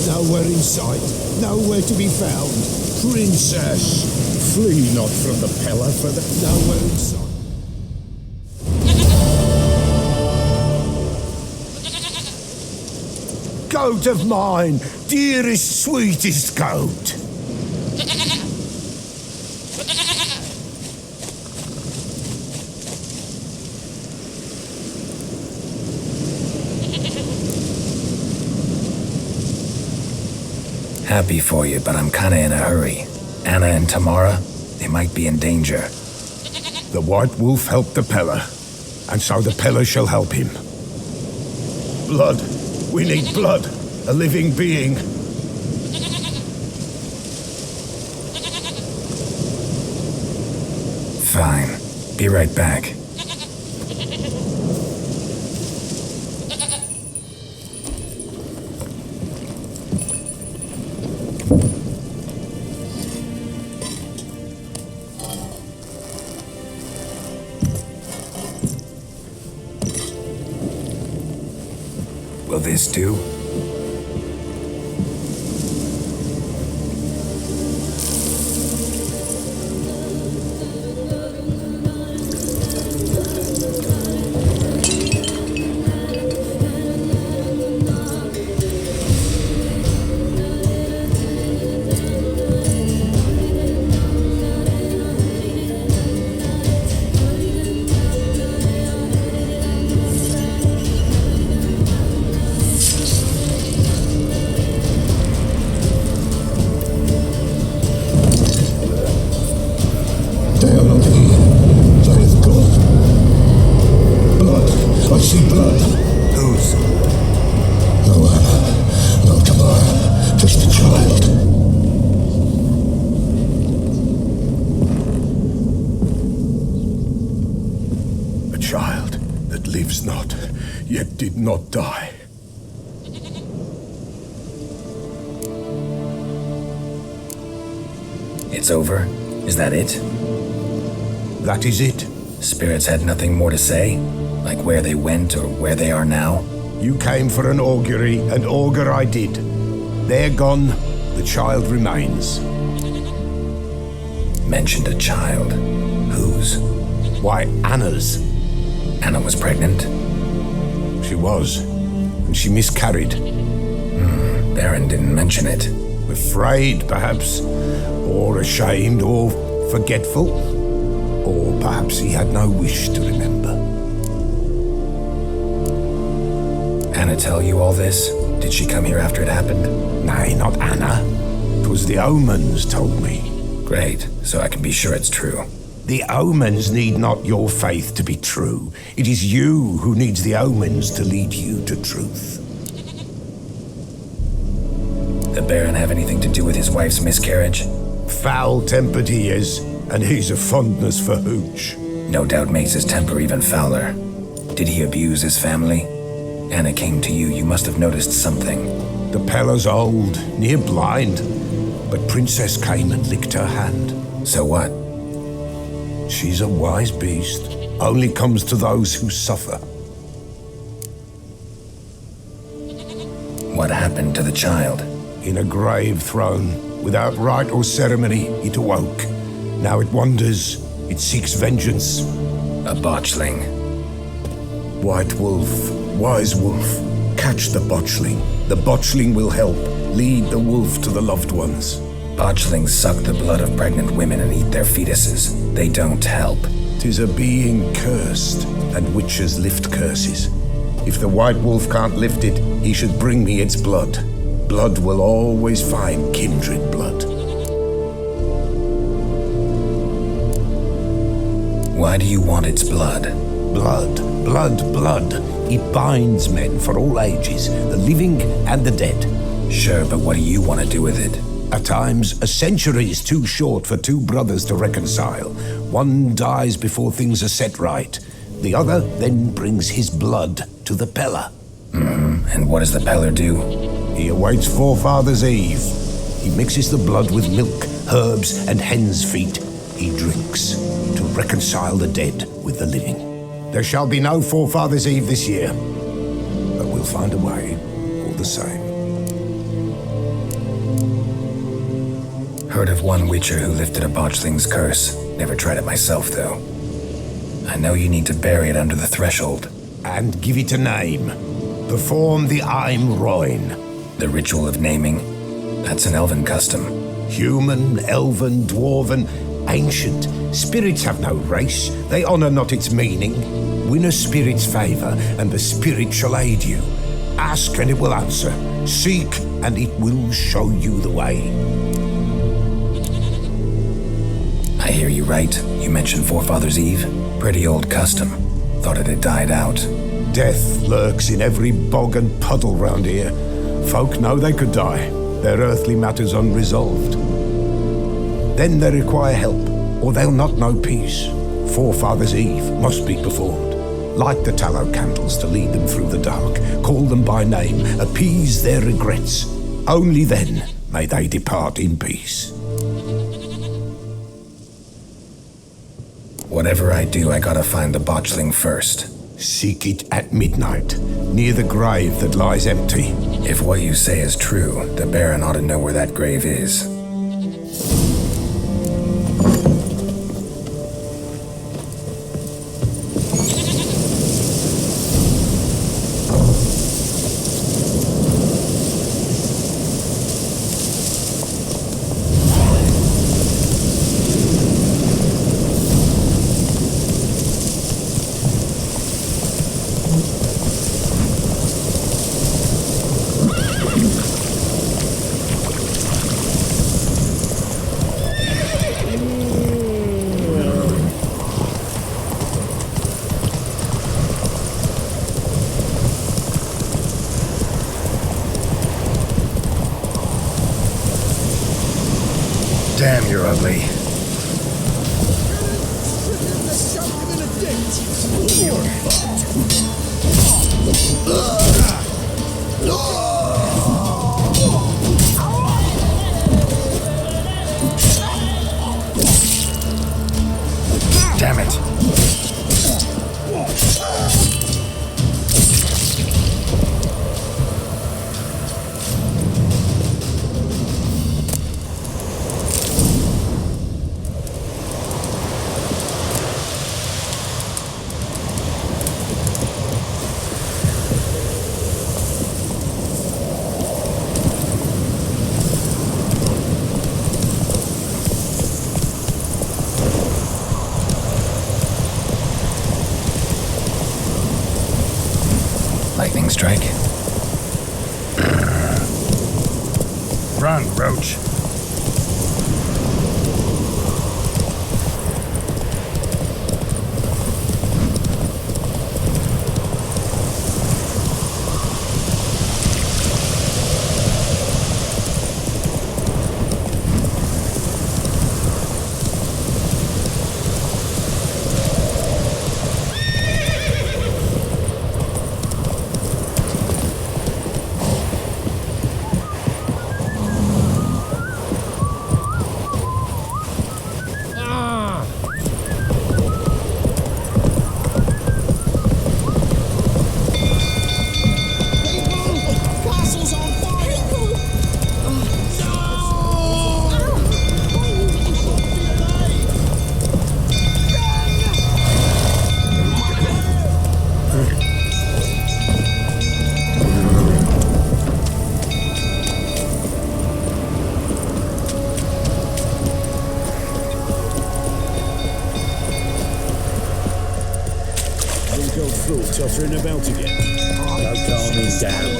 Nowhere in sight, nowhere to be found. Princess, flee not from the Peller for the nowhere in sight. Goat of mine, dearest, sweetest goat. Happy for you, but I'm kinda in a hurry. Anna and Tamara, they might be in danger. The White Wolf helped the Peller, and so the Peller shall help him. Blood. We need blood. A living being. Fine. Be right back. Will this do? Lives not, yet did not die. It's over? Is that it? That is it. Spirits had nothing more to say? Like where they went or where they are now? You came for an augury, and augur I did. They're gone, the child remains. Mentioned a child. Whose? Why, Anna's. Anna was pregnant? She was, and she miscarried. Baron didn't mention it. Afraid, perhaps, or ashamed, or forgetful, or perhaps he had no wish to remember. Anna tell you all this? Did she come here after it happened? Nay, not Anna. 'Twas the omens told me. Great, so I can be sure it's true. The omens need not your faith to be true. It is you who needs the omens to lead you to truth. The Baron have anything to do with his wife's miscarriage? Foul-tempered he is, and he's a fondness for hooch. No doubt makes his temper even fouler. Did he abuse his family? Anna came to you, you must have noticed something. The Pella's old, near blind, but Princess came and licked her hand. So what? She's a wise beast, only comes to those who suffer. What happened to the child? In a grave thrown, without rite or ceremony, it awoke. Now it wanders, it seeks vengeance. A botchling. White wolf, wise wolf, catch the botchling. The botchling will help, lead the wolf to the loved ones. Botchlings suck the blood of pregnant women and eat their fetuses. They don't help. 'Tis a being cursed, and witches lift curses. If the white wolf can't lift it, he should bring me its blood. Blood will always find kindred blood. Why do you want its blood? Blood, blood, blood. It binds men for all ages, the living and the dead. Sure, but what do you want to do with it? At times, a century is too short for two brothers to reconcile. One dies before things are set right. The other then brings his blood to the Pella. And what does the Peller do? He awaits Forefather's Eve. He mixes the blood with milk, herbs, and hen's feet. He drinks to reconcile the dead with the living. There shall be no Forefather's Eve this year, but we'll find a way all the same. Heard of one witcher who lifted a botchling's curse. Never tried it myself, though. I know you need to bury it under the threshold. And give it a name. Perform the Aim Roin. The ritual of naming? That's an elven custom. Human, elven, dwarven, ancient. Spirits have no race. They honor not its meaning. Win a spirit's favor, and the spirit shall aid you. Ask, and it will answer. Seek, and it will show you the way. I hear you right. You mentioned Forefather's Eve? Pretty old custom. Thought it had died out. Death lurks in every bog and puddle round here. Folk know they could die, their earthly matters unresolved. Then they require help, or they'll not know peace. Forefather's Eve must be performed. Light the tallow candles to lead them through the dark. Call them by name, appease their regrets. Only then may they depart in peace. Whatever I do, I gotta find the botchling first. Seek it at midnight, near the grave that lies empty. If what you say is true, the Baron ought to know where that grave is. Damn, you're ugly. Lightning strike. Run, Roach. Tottering about again. Don't calm him down.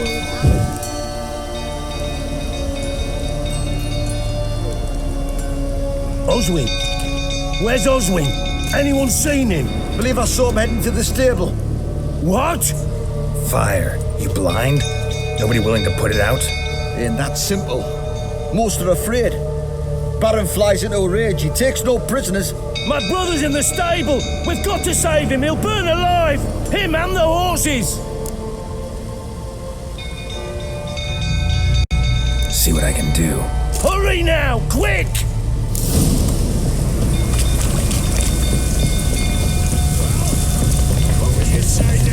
Oswin! Where's Oswin? Anyone seen him? Believe I saw him heading to the stable. What? Fire. You blind? Nobody willing to put it out? Ain't that simple. Most are afraid. Baron flies into a rage. He takes no prisoners. My brother's in the stable! We've got to save him! He'll burn alive! Him and the horses! See what I can do. Hurry now! Quick! What would you say now?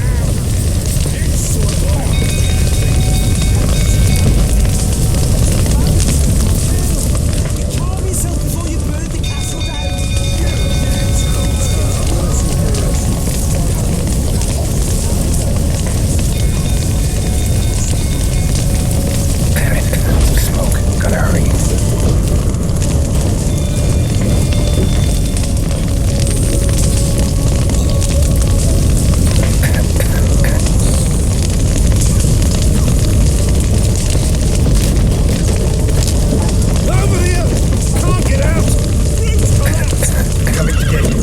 Calm yourself before you burn the castle down. Smoke. Gotta hurry. Over here! Can't get out! Coming to get you.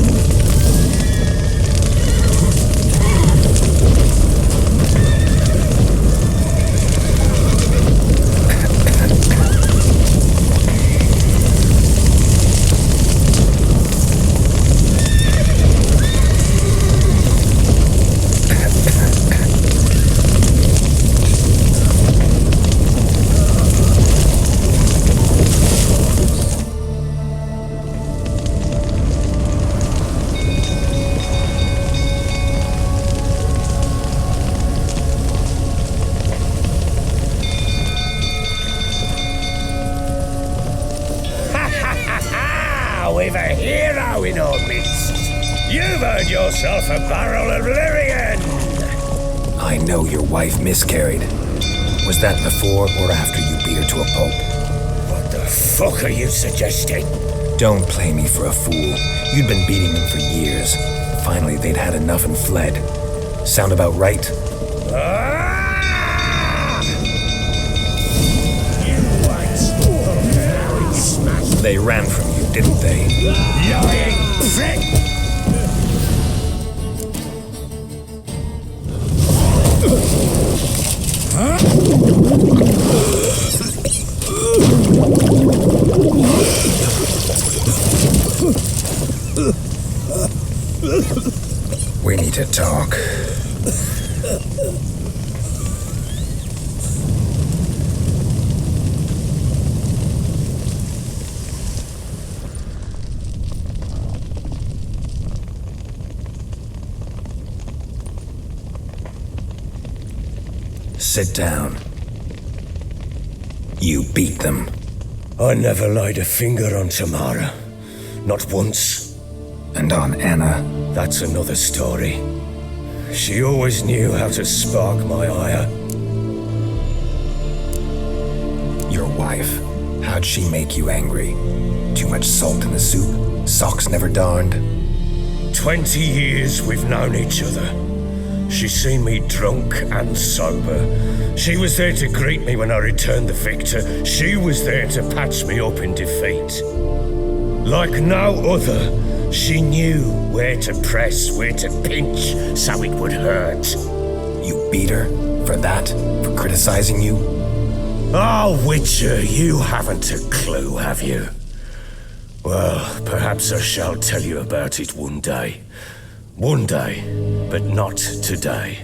We've a hero in our midst. You've earned yourself a barrel of Lyrian. I know your wife miscarried. Was that before or after you beat her to a pulp? What the fuck are you suggesting? Don't play me for a fool. You'd been beating them for years. Finally, they'd had enough and fled. Sound about right? They ran from you, didn't they? Lying prick! We need to talk. Sit down. You beat them. I never laid a finger on Tamara. Not once. And on Anna? That's another story. She always knew how to spark my ire. Your wife. How'd she make you angry? Too much salt in the soup? Socks never darned? 20 years we've known each other. She's seen me drunk and sober. She was there to greet me when I returned the victor. She was there to patch me up in defeat. Like no other, she knew where to press, where to pinch, so it would hurt. You beat her? For that? For criticizing you? Oh, Witcher, you haven't a clue, have you? Well, perhaps I shall tell you about it one day. One day, but not today.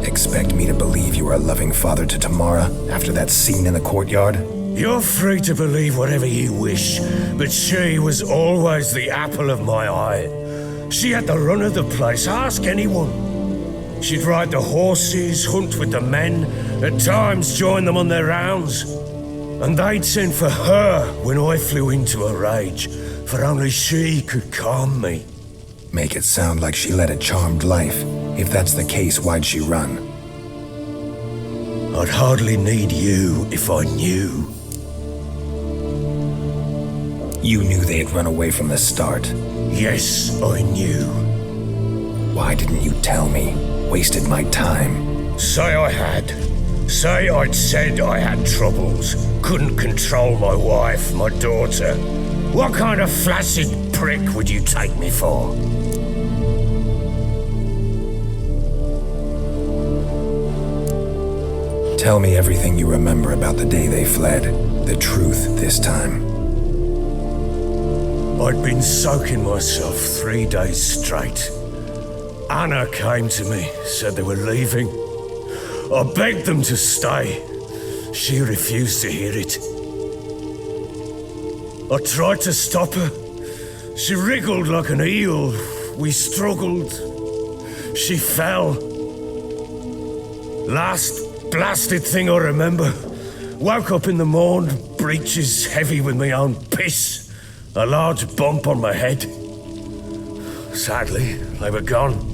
Expect me to believe you are a loving father to Tamara after that scene in the courtyard? You're free to believe whatever you wish, but she was always the apple of my eye. She had the run of the place, ask anyone. She'd ride the horses, hunt with the men, at times join them on their rounds. And they'd send for her when I flew into a rage, for only she could calm me. Make it sound like she led a charmed life. If that's the case, why'd she run? I'd hardly need you if I knew. You knew they'd run away from the start? Yes, I knew. Why didn't you tell me? Wasted my time. Say I had. Say I'd said I had troubles. Couldn't control my wife, my daughter. What kind of flaccid prick would you take me for? Tell me everything you remember about the day they fled. The truth this time. I'd been soaking myself 3 days straight. Anna came to me, said they were leaving. I begged them to stay. She refused to hear it. I tried to stop her. She wriggled like an eel. We struggled. She fell. Last blasted thing I remember. Woke up in the morn, breeches heavy with my own piss. A large bump on my head. Sadly, they were gone.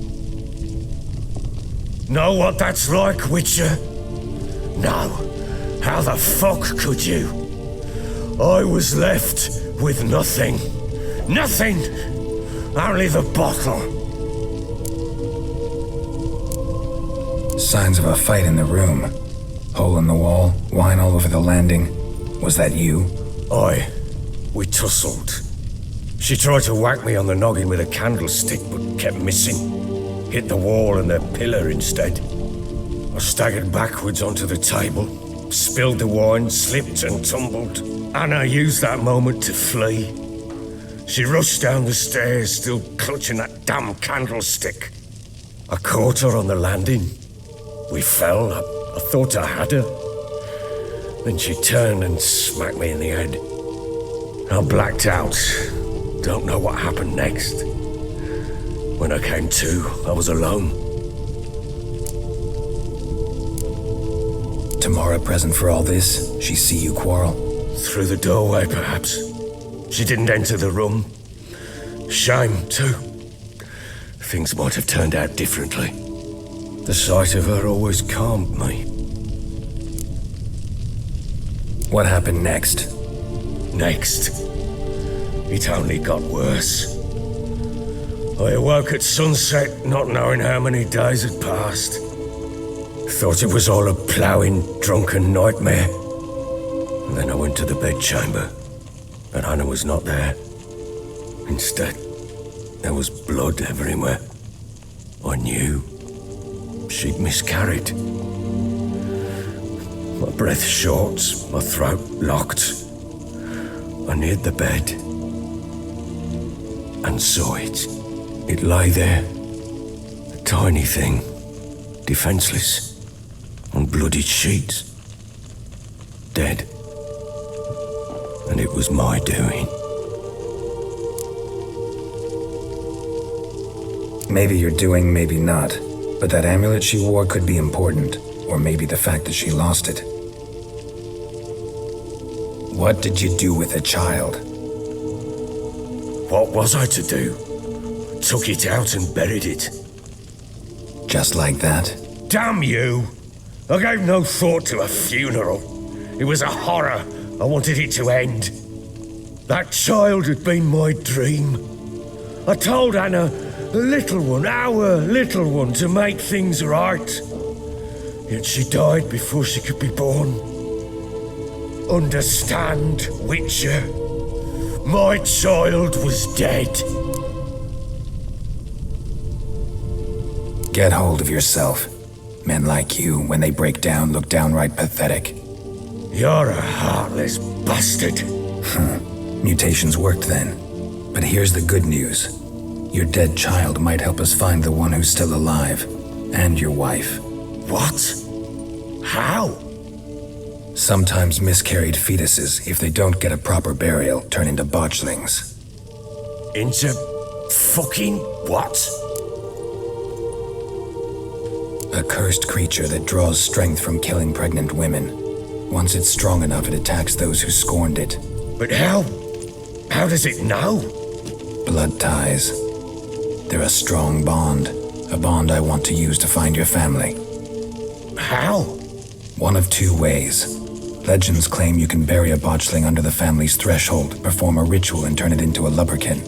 Know what that's like, Witcher? No. How the fuck could you? I was left with nothing. Nothing! Only the bottle. Signs of a fight in the room. Hole in the wall, wine all over the landing. Was that you? Aye. We tussled. She tried to whack me on the noggin with a candlestick, but kept missing. Hit the wall and a pillar instead. I staggered backwards onto the table, spilled the wine, slipped and tumbled. Anna used that moment to flee. She rushed down the stairs, still clutching that damn candlestick. I caught her on the landing. We fell. I thought I had her. Then she turned and smacked me in the head. I blacked out. Don't know what happened next. When I came to, I was alone. Tamara present for all this? She see you quarrel? Through the doorway, perhaps. She didn't enter the room. Shame, too. Things might have turned out differently. The sight of her always calmed me. What happened next? Next? It only got worse. I awoke at sunset, not knowing how many days had passed. Thought it was all a ploughing, drunken nightmare. And then I went to the bedchamber, and Anna was not there. Instead, there was blood everywhere. I knew she'd miscarried. My breath short, my throat locked. I neared the bed and saw it. It lay there, a tiny thing, defenseless, on bloodied sheets, dead. And it was my doing. Maybe you're doing, maybe not. But that amulet she wore could be important, or maybe the fact that she lost it. What did you do with the child? What was I to do? Took it out and buried it. Just like that? Damn you! I gave no thought to a funeral. It was a horror. I wanted it to end. That child had been my dream. I told Anna, the little one, our little one, to make things right. Yet she died before she could be born. Understand, Witcher? My child was dead. Get hold of yourself. Men like you, when they break down, look downright pathetic. You're a heartless bastard. Mutations worked then. But here's the good news. Your dead child might help us find the one who's still alive. And your wife. What? How? Sometimes miscarried fetuses, if they don't get a proper burial, turn into botchlings. Into fucking what? A cursed creature that draws strength from killing pregnant women. Once it's strong enough, it attacks those who scorned it. But how? How does it know? Blood ties. They're a strong bond. A bond I want to use to find your family. How? One of two ways. Legends claim you can bury a botchling under the family's threshold, perform a ritual, and turn it into a lubberkin.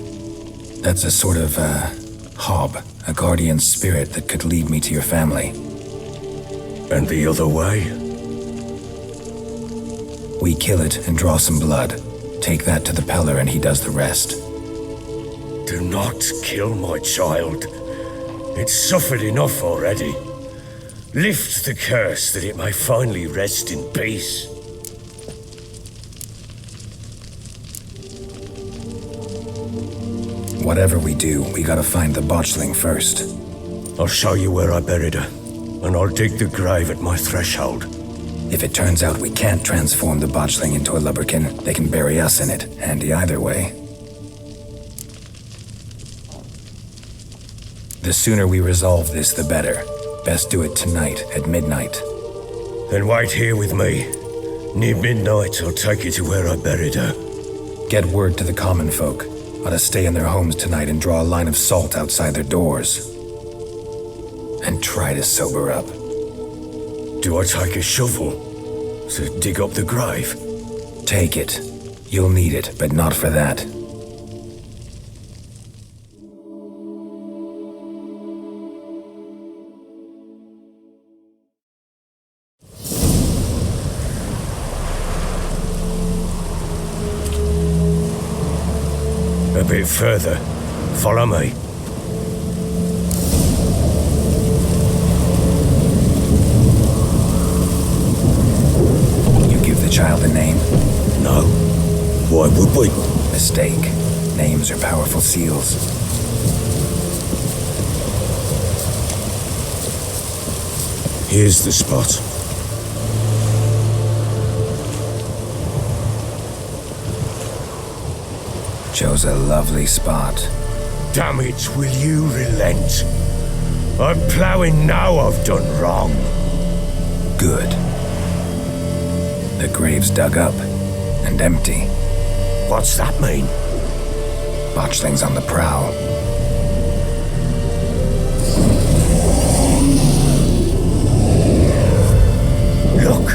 That's a sort of, hob, a guardian spirit that could lead me to your family. And the other way? We kill it and draw some blood. Take that to the Peller and he does the rest. Do not kill my child. It's suffered enough already. Lift the curse that it may finally rest in peace. Whatever we do, we gotta find the botchling first. I'll show you where I buried her, and I'll dig the grave at my threshold. If it turns out we can't transform the botchling into a lubberkin, they can bury us in it. Handy either way. The sooner we resolve this, the better. Best do it tonight, at midnight. Then wait here with me. Near midnight, I'll take you to where I buried her. Get word to the common folk. Ought to stay in their homes tonight and draw a line of salt outside their doors. And try to sober up. Do I take a shovel to dig up the grave? Take it. You'll need it, but not for that. A bit further. Follow me. You give the child a name? No. Why would we? Mistake. Names are powerful seals. Here's the spot. Chose a lovely spot. Damn it, will you relent? I'm ploughing now I've done wrong. Good. The grave's dug up and empty. What's that mean? Botchling's on the prowl. Look!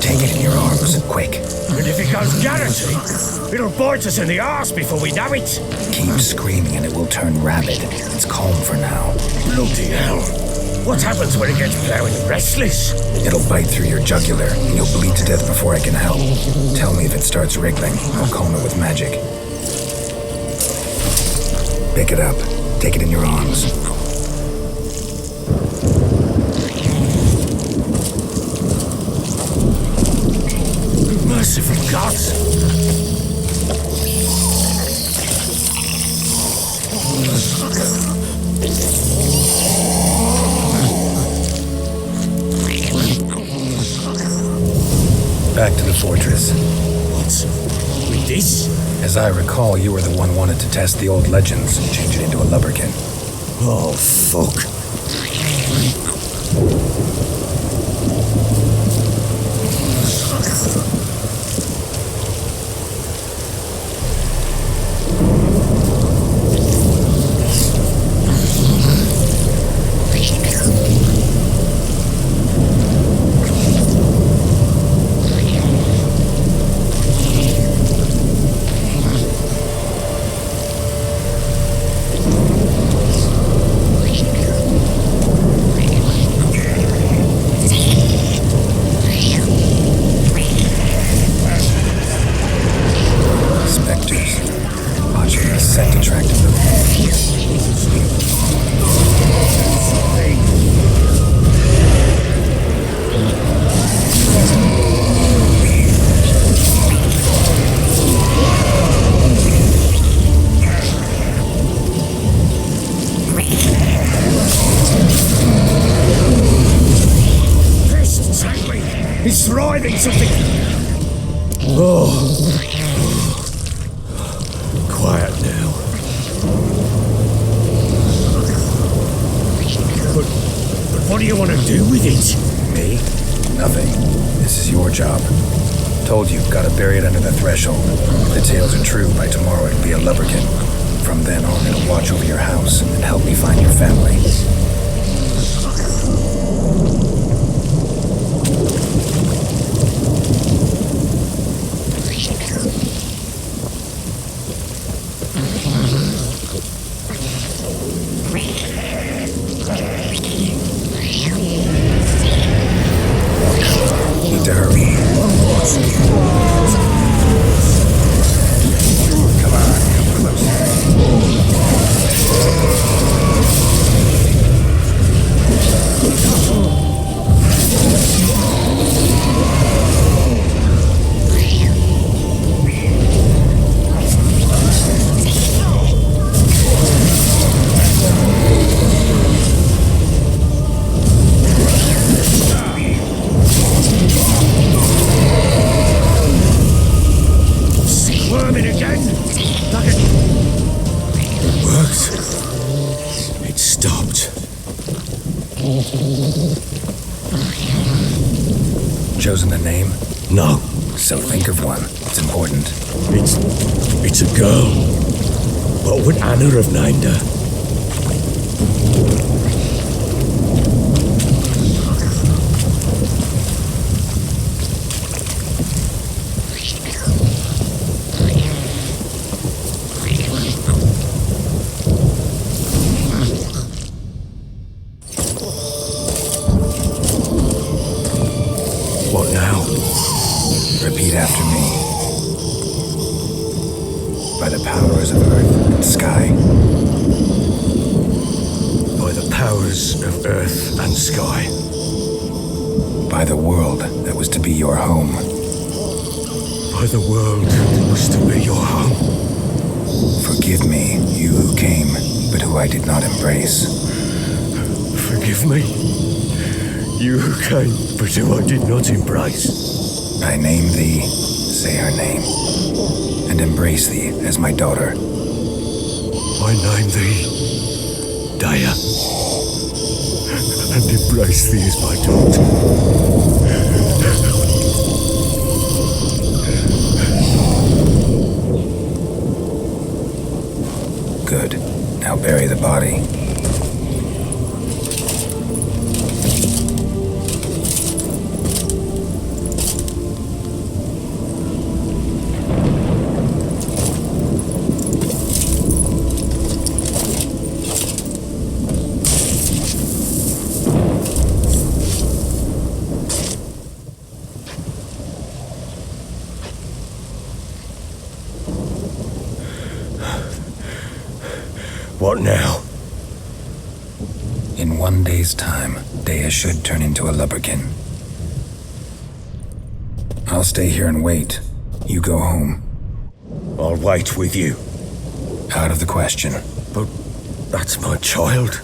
Take it in your arms, quick. And if it goes garrity, it'll bite us in the arse before we know it. Keep screaming and it will turn rabid. It's calm for now. Bloody hell. What happens when it gets ploughing restless? It'll bite through your jugular, and you'll bleed to death before I can help. Tell me if it starts wriggling. I'll calm it with magic. Pick it up. Take it in your arms. Merciful gods! back to the fortress. What? With this? As I recall, you were the one wanted to test the old legends and change it into a lubberkin. Oh, fuck. He's thriving something. Oh. Quiet now. But what do you want to do with it? Me? Nothing. This is your job. Told you, gotta bury it under the threshold. If the tales are true, by tomorrow it'll be a lubberkin. From then on, it'll watch over your house and help me find your family. Need to hurry. Come on, come closer. Worming again? It worked. It stopped. Chosen a name? No. So think of one. It's important. It's a girl. What would Anna have named her? What now? Repeat after me. By the powers of earth and sky. By the powers of earth and sky. By the world that was to be your home. By the world that was to be your home. Forgive me, you who came, but who I did not embrace. Forgive me. You who came, but who I did not embrace. I name thee, say her name, and embrace thee as my daughter. I name thee Daya, and embrace thee as my daughter. Good. Now bury the body. What now? In 1 day's time, Dea should turn into a lubberkin. I'll stay here and wait. You go home. I'll wait with you. Out of the question. But that's my child.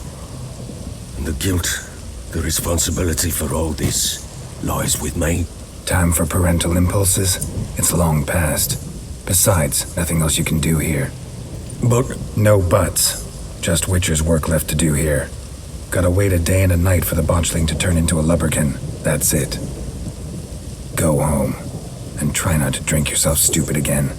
And the guilt, the responsibility for all this lies with me. Time for parental impulses? It's long past. Besides, nothing else you can do here. But No buts. Just Witcher's work left to do here. Gotta wait a day and a night for the botchling to turn into a lubberkin. That's it. Go home. And try not to drink yourself stupid again.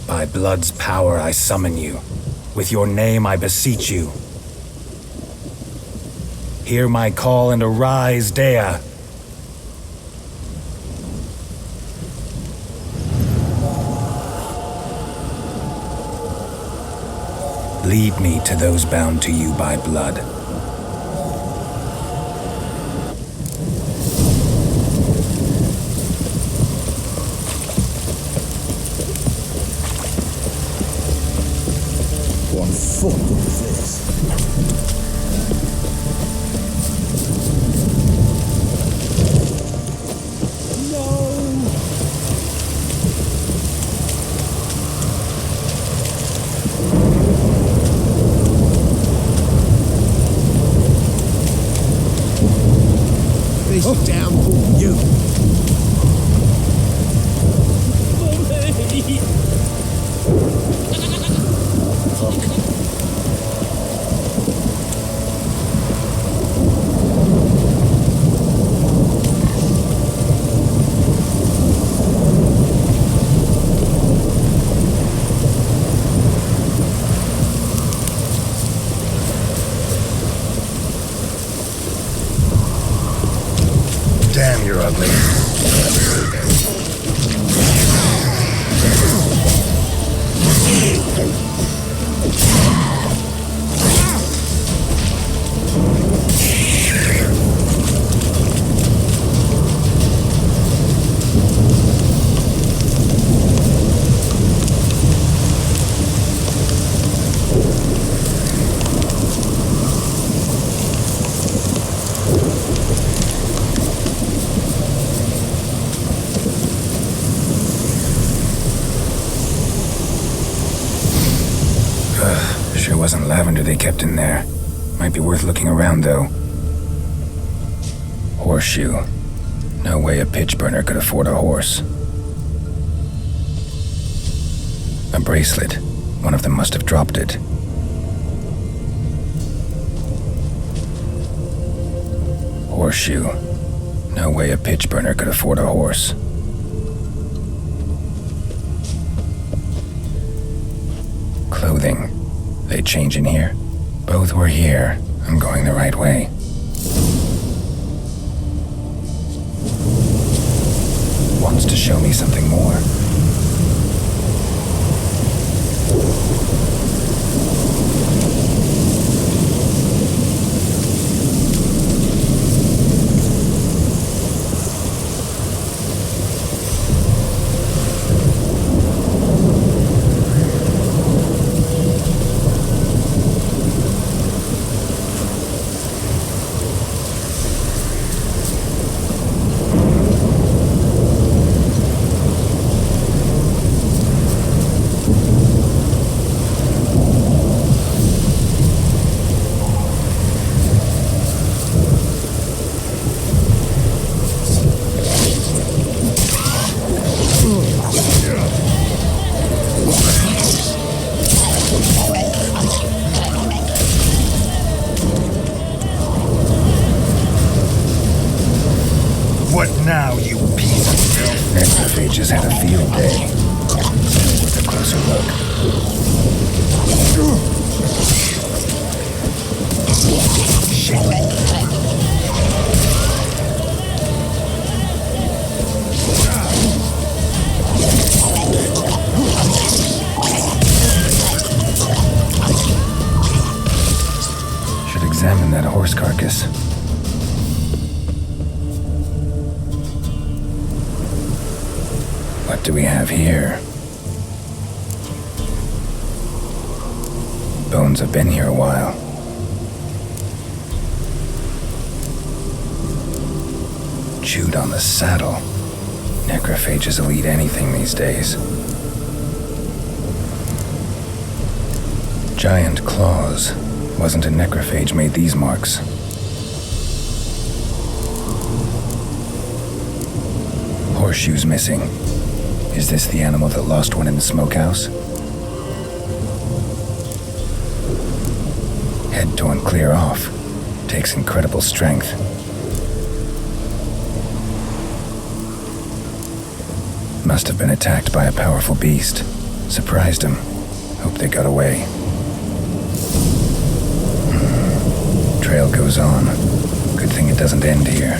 By blood's power I summon you. With your name I beseech you. Hear my call and arise, Dea. Lead me to those bound to you by blood. What fuck is this? This damn you. Damn, you're ugly. Sure wasn't lavender they kept in there. Might be worth looking around, though. Horseshoe. No way a pitch burner could afford a horse. A bracelet. One of them must have dropped it. Horseshoe. No way a pitch burner could afford a horse. Clothing. They change in here? Both were here. I'm going the right way. Wants to show me something more. What now, you piece of filth? Necrophages had a field day. Still worth a closer look. Should examine that horse carcass. What do we have here? Bones have been here a while. Chewed on the saddle. Necrophages will eat anything these days. Giant claws. Wasn't a necrophage made these marks. Horseshoes missing. Is this the animal that lost one in the smokehouse? Head torn clear off. Takes incredible strength. Must have been attacked by a powerful beast. Surprised him. Hope they got away. Trail goes on. Good thing it doesn't end here.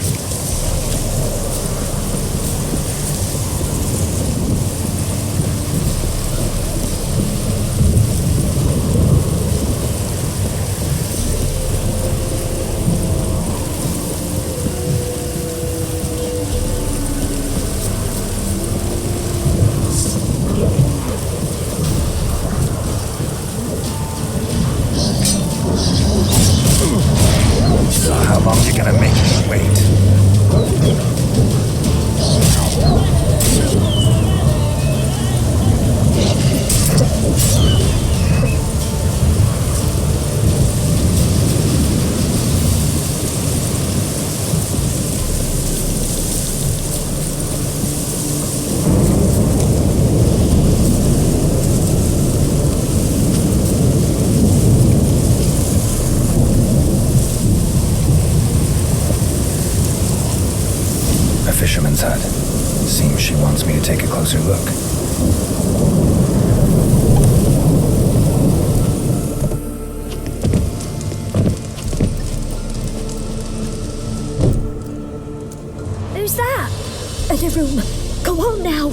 How long you gonna make me wait? A fisherman's hut. Seems she wants me to take a closer look. Who's that? In the room. Go on now.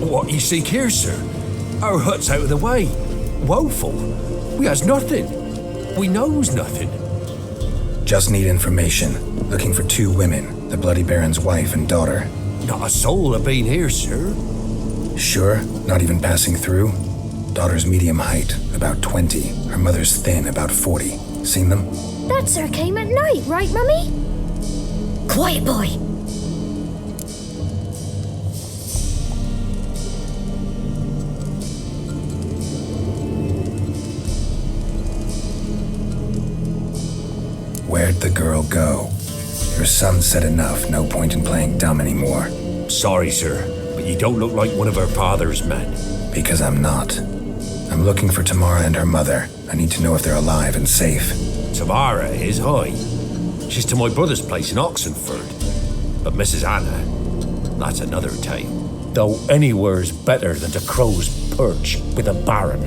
What you seek here, sir? Our hut's out of the way. Woeful. We has nothing. We knows nothing. Just need information. Looking for 2 women, the Bloody Baron's wife and daughter. Not a soul have been here, sir. Sure? Not even passing through? Daughter's medium height, about 20. Her mother's thin, about 40. Seen them? That sir came at night, right, Mummy? Quiet, boy. Where'd the girl go? Your son said enough, no point in playing dumb anymore. Sorry, sir, but you don't look like one of her father's men. Because I'm not. I'm looking for Tamara and her mother. I need to know if they're alive and safe. Tamara is high. She's to my brother's place in Oxenford. But Mrs. Anna, that's another tale. Though anywhere's better than to Crow's Perch with a baron.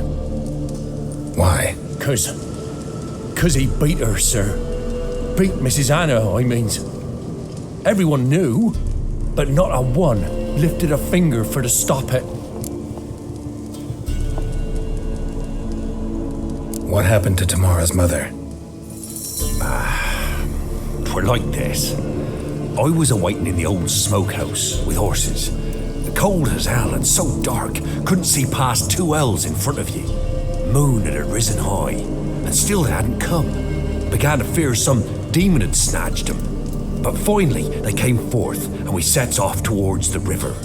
Why? 'Cause he beat her, sir. Beat Mrs. Anna, I means. Everyone knew, but not a one lifted a finger for to stop it. What happened to Tamara's mother? Twere like this. I was awaiting in the old smokehouse with horses. Cold as hell and so dark, couldn't see past 2 ells in front of you. Moon had risen high, and still they hadn't come. Began to fear some demon had snatched them. But finally, they came forth, and we sets off towards the river.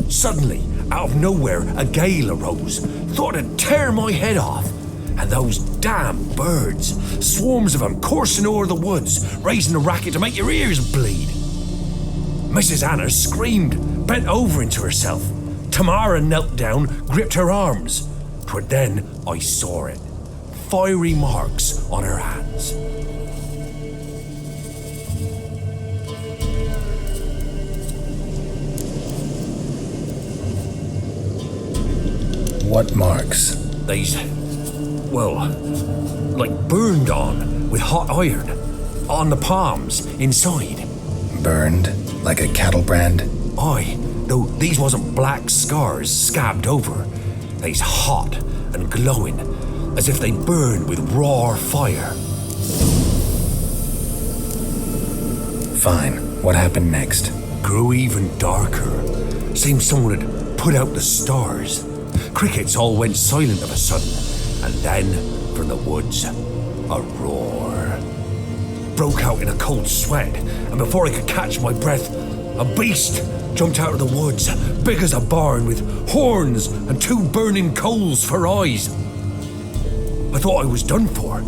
Suddenly, out of nowhere, a gale arose. Thought it'd tear my head off. And those damn birds, swarms of them coursing o'er the woods, raising a racket to make your ears bleed. Mrs. Anna screamed, bent over into herself. Tamara knelt down, gripped her arms. 'Twere then I saw it. Fiery marks on her hands. What marks? They's, well, like burned on with hot iron. On the palms, inside. Burned? Like a cattle brand? Aye, though these wasn't black scars scabbed over. They's hot and glowing, as if they burned with raw fire. Fine. What happened next? Grew even darker. Seemed someone had put out the stars. Crickets all went silent of a sudden, and then, from the woods, a roar. Broke out in a cold sweat, and before I could catch my breath, a beast jumped out of the woods, big as a barn, with horns and 2 burning coals for eyes. I thought I was done for.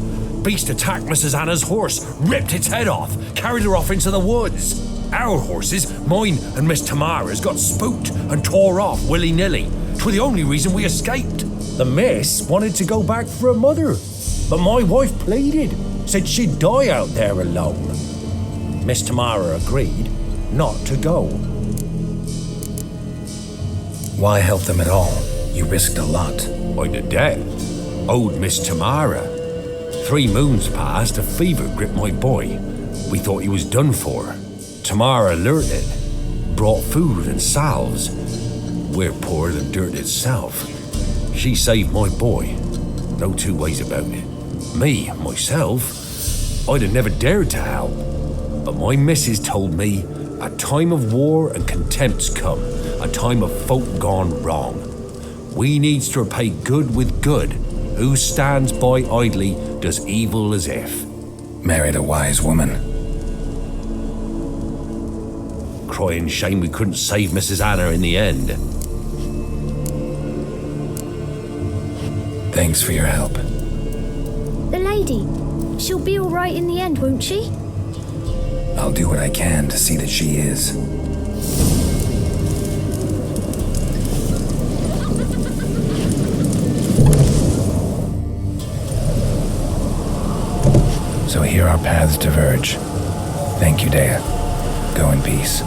Beast attacked Mrs. Anna's horse, ripped its head off, carried her off into the woods. Our horses, mine and Miss Tamara's, got spooked and tore off willy-nilly. 'Twere the only reason we escaped. The miss wanted to go back for her mother, but my wife pleaded, said she'd die out there alone. Miss Tamara agreed not to go. Why help them at all? You risked a lot. By the debt, owed Miss Tamara. 3 moons passed, a fever gripped my boy. We thought he was done for. Tamara alerted, brought food and salves. We're poorer than dirt itself. She saved my boy. No 2 ways about it. Me, myself, I'd have never dared to help. But my missus told me a time of war and contempt's come, a time of folk gone wrong. We needs to repay good with good. Who stands by idly does evil as if. Married a wise woman. Crying shame we couldn't save Mrs. Anna in the end. Thanks for your help. The lady, she'll be all right in the end, won't she? I'll do what I can to see that she is. So here our paths diverge. Thank you, Dea. Go in peace.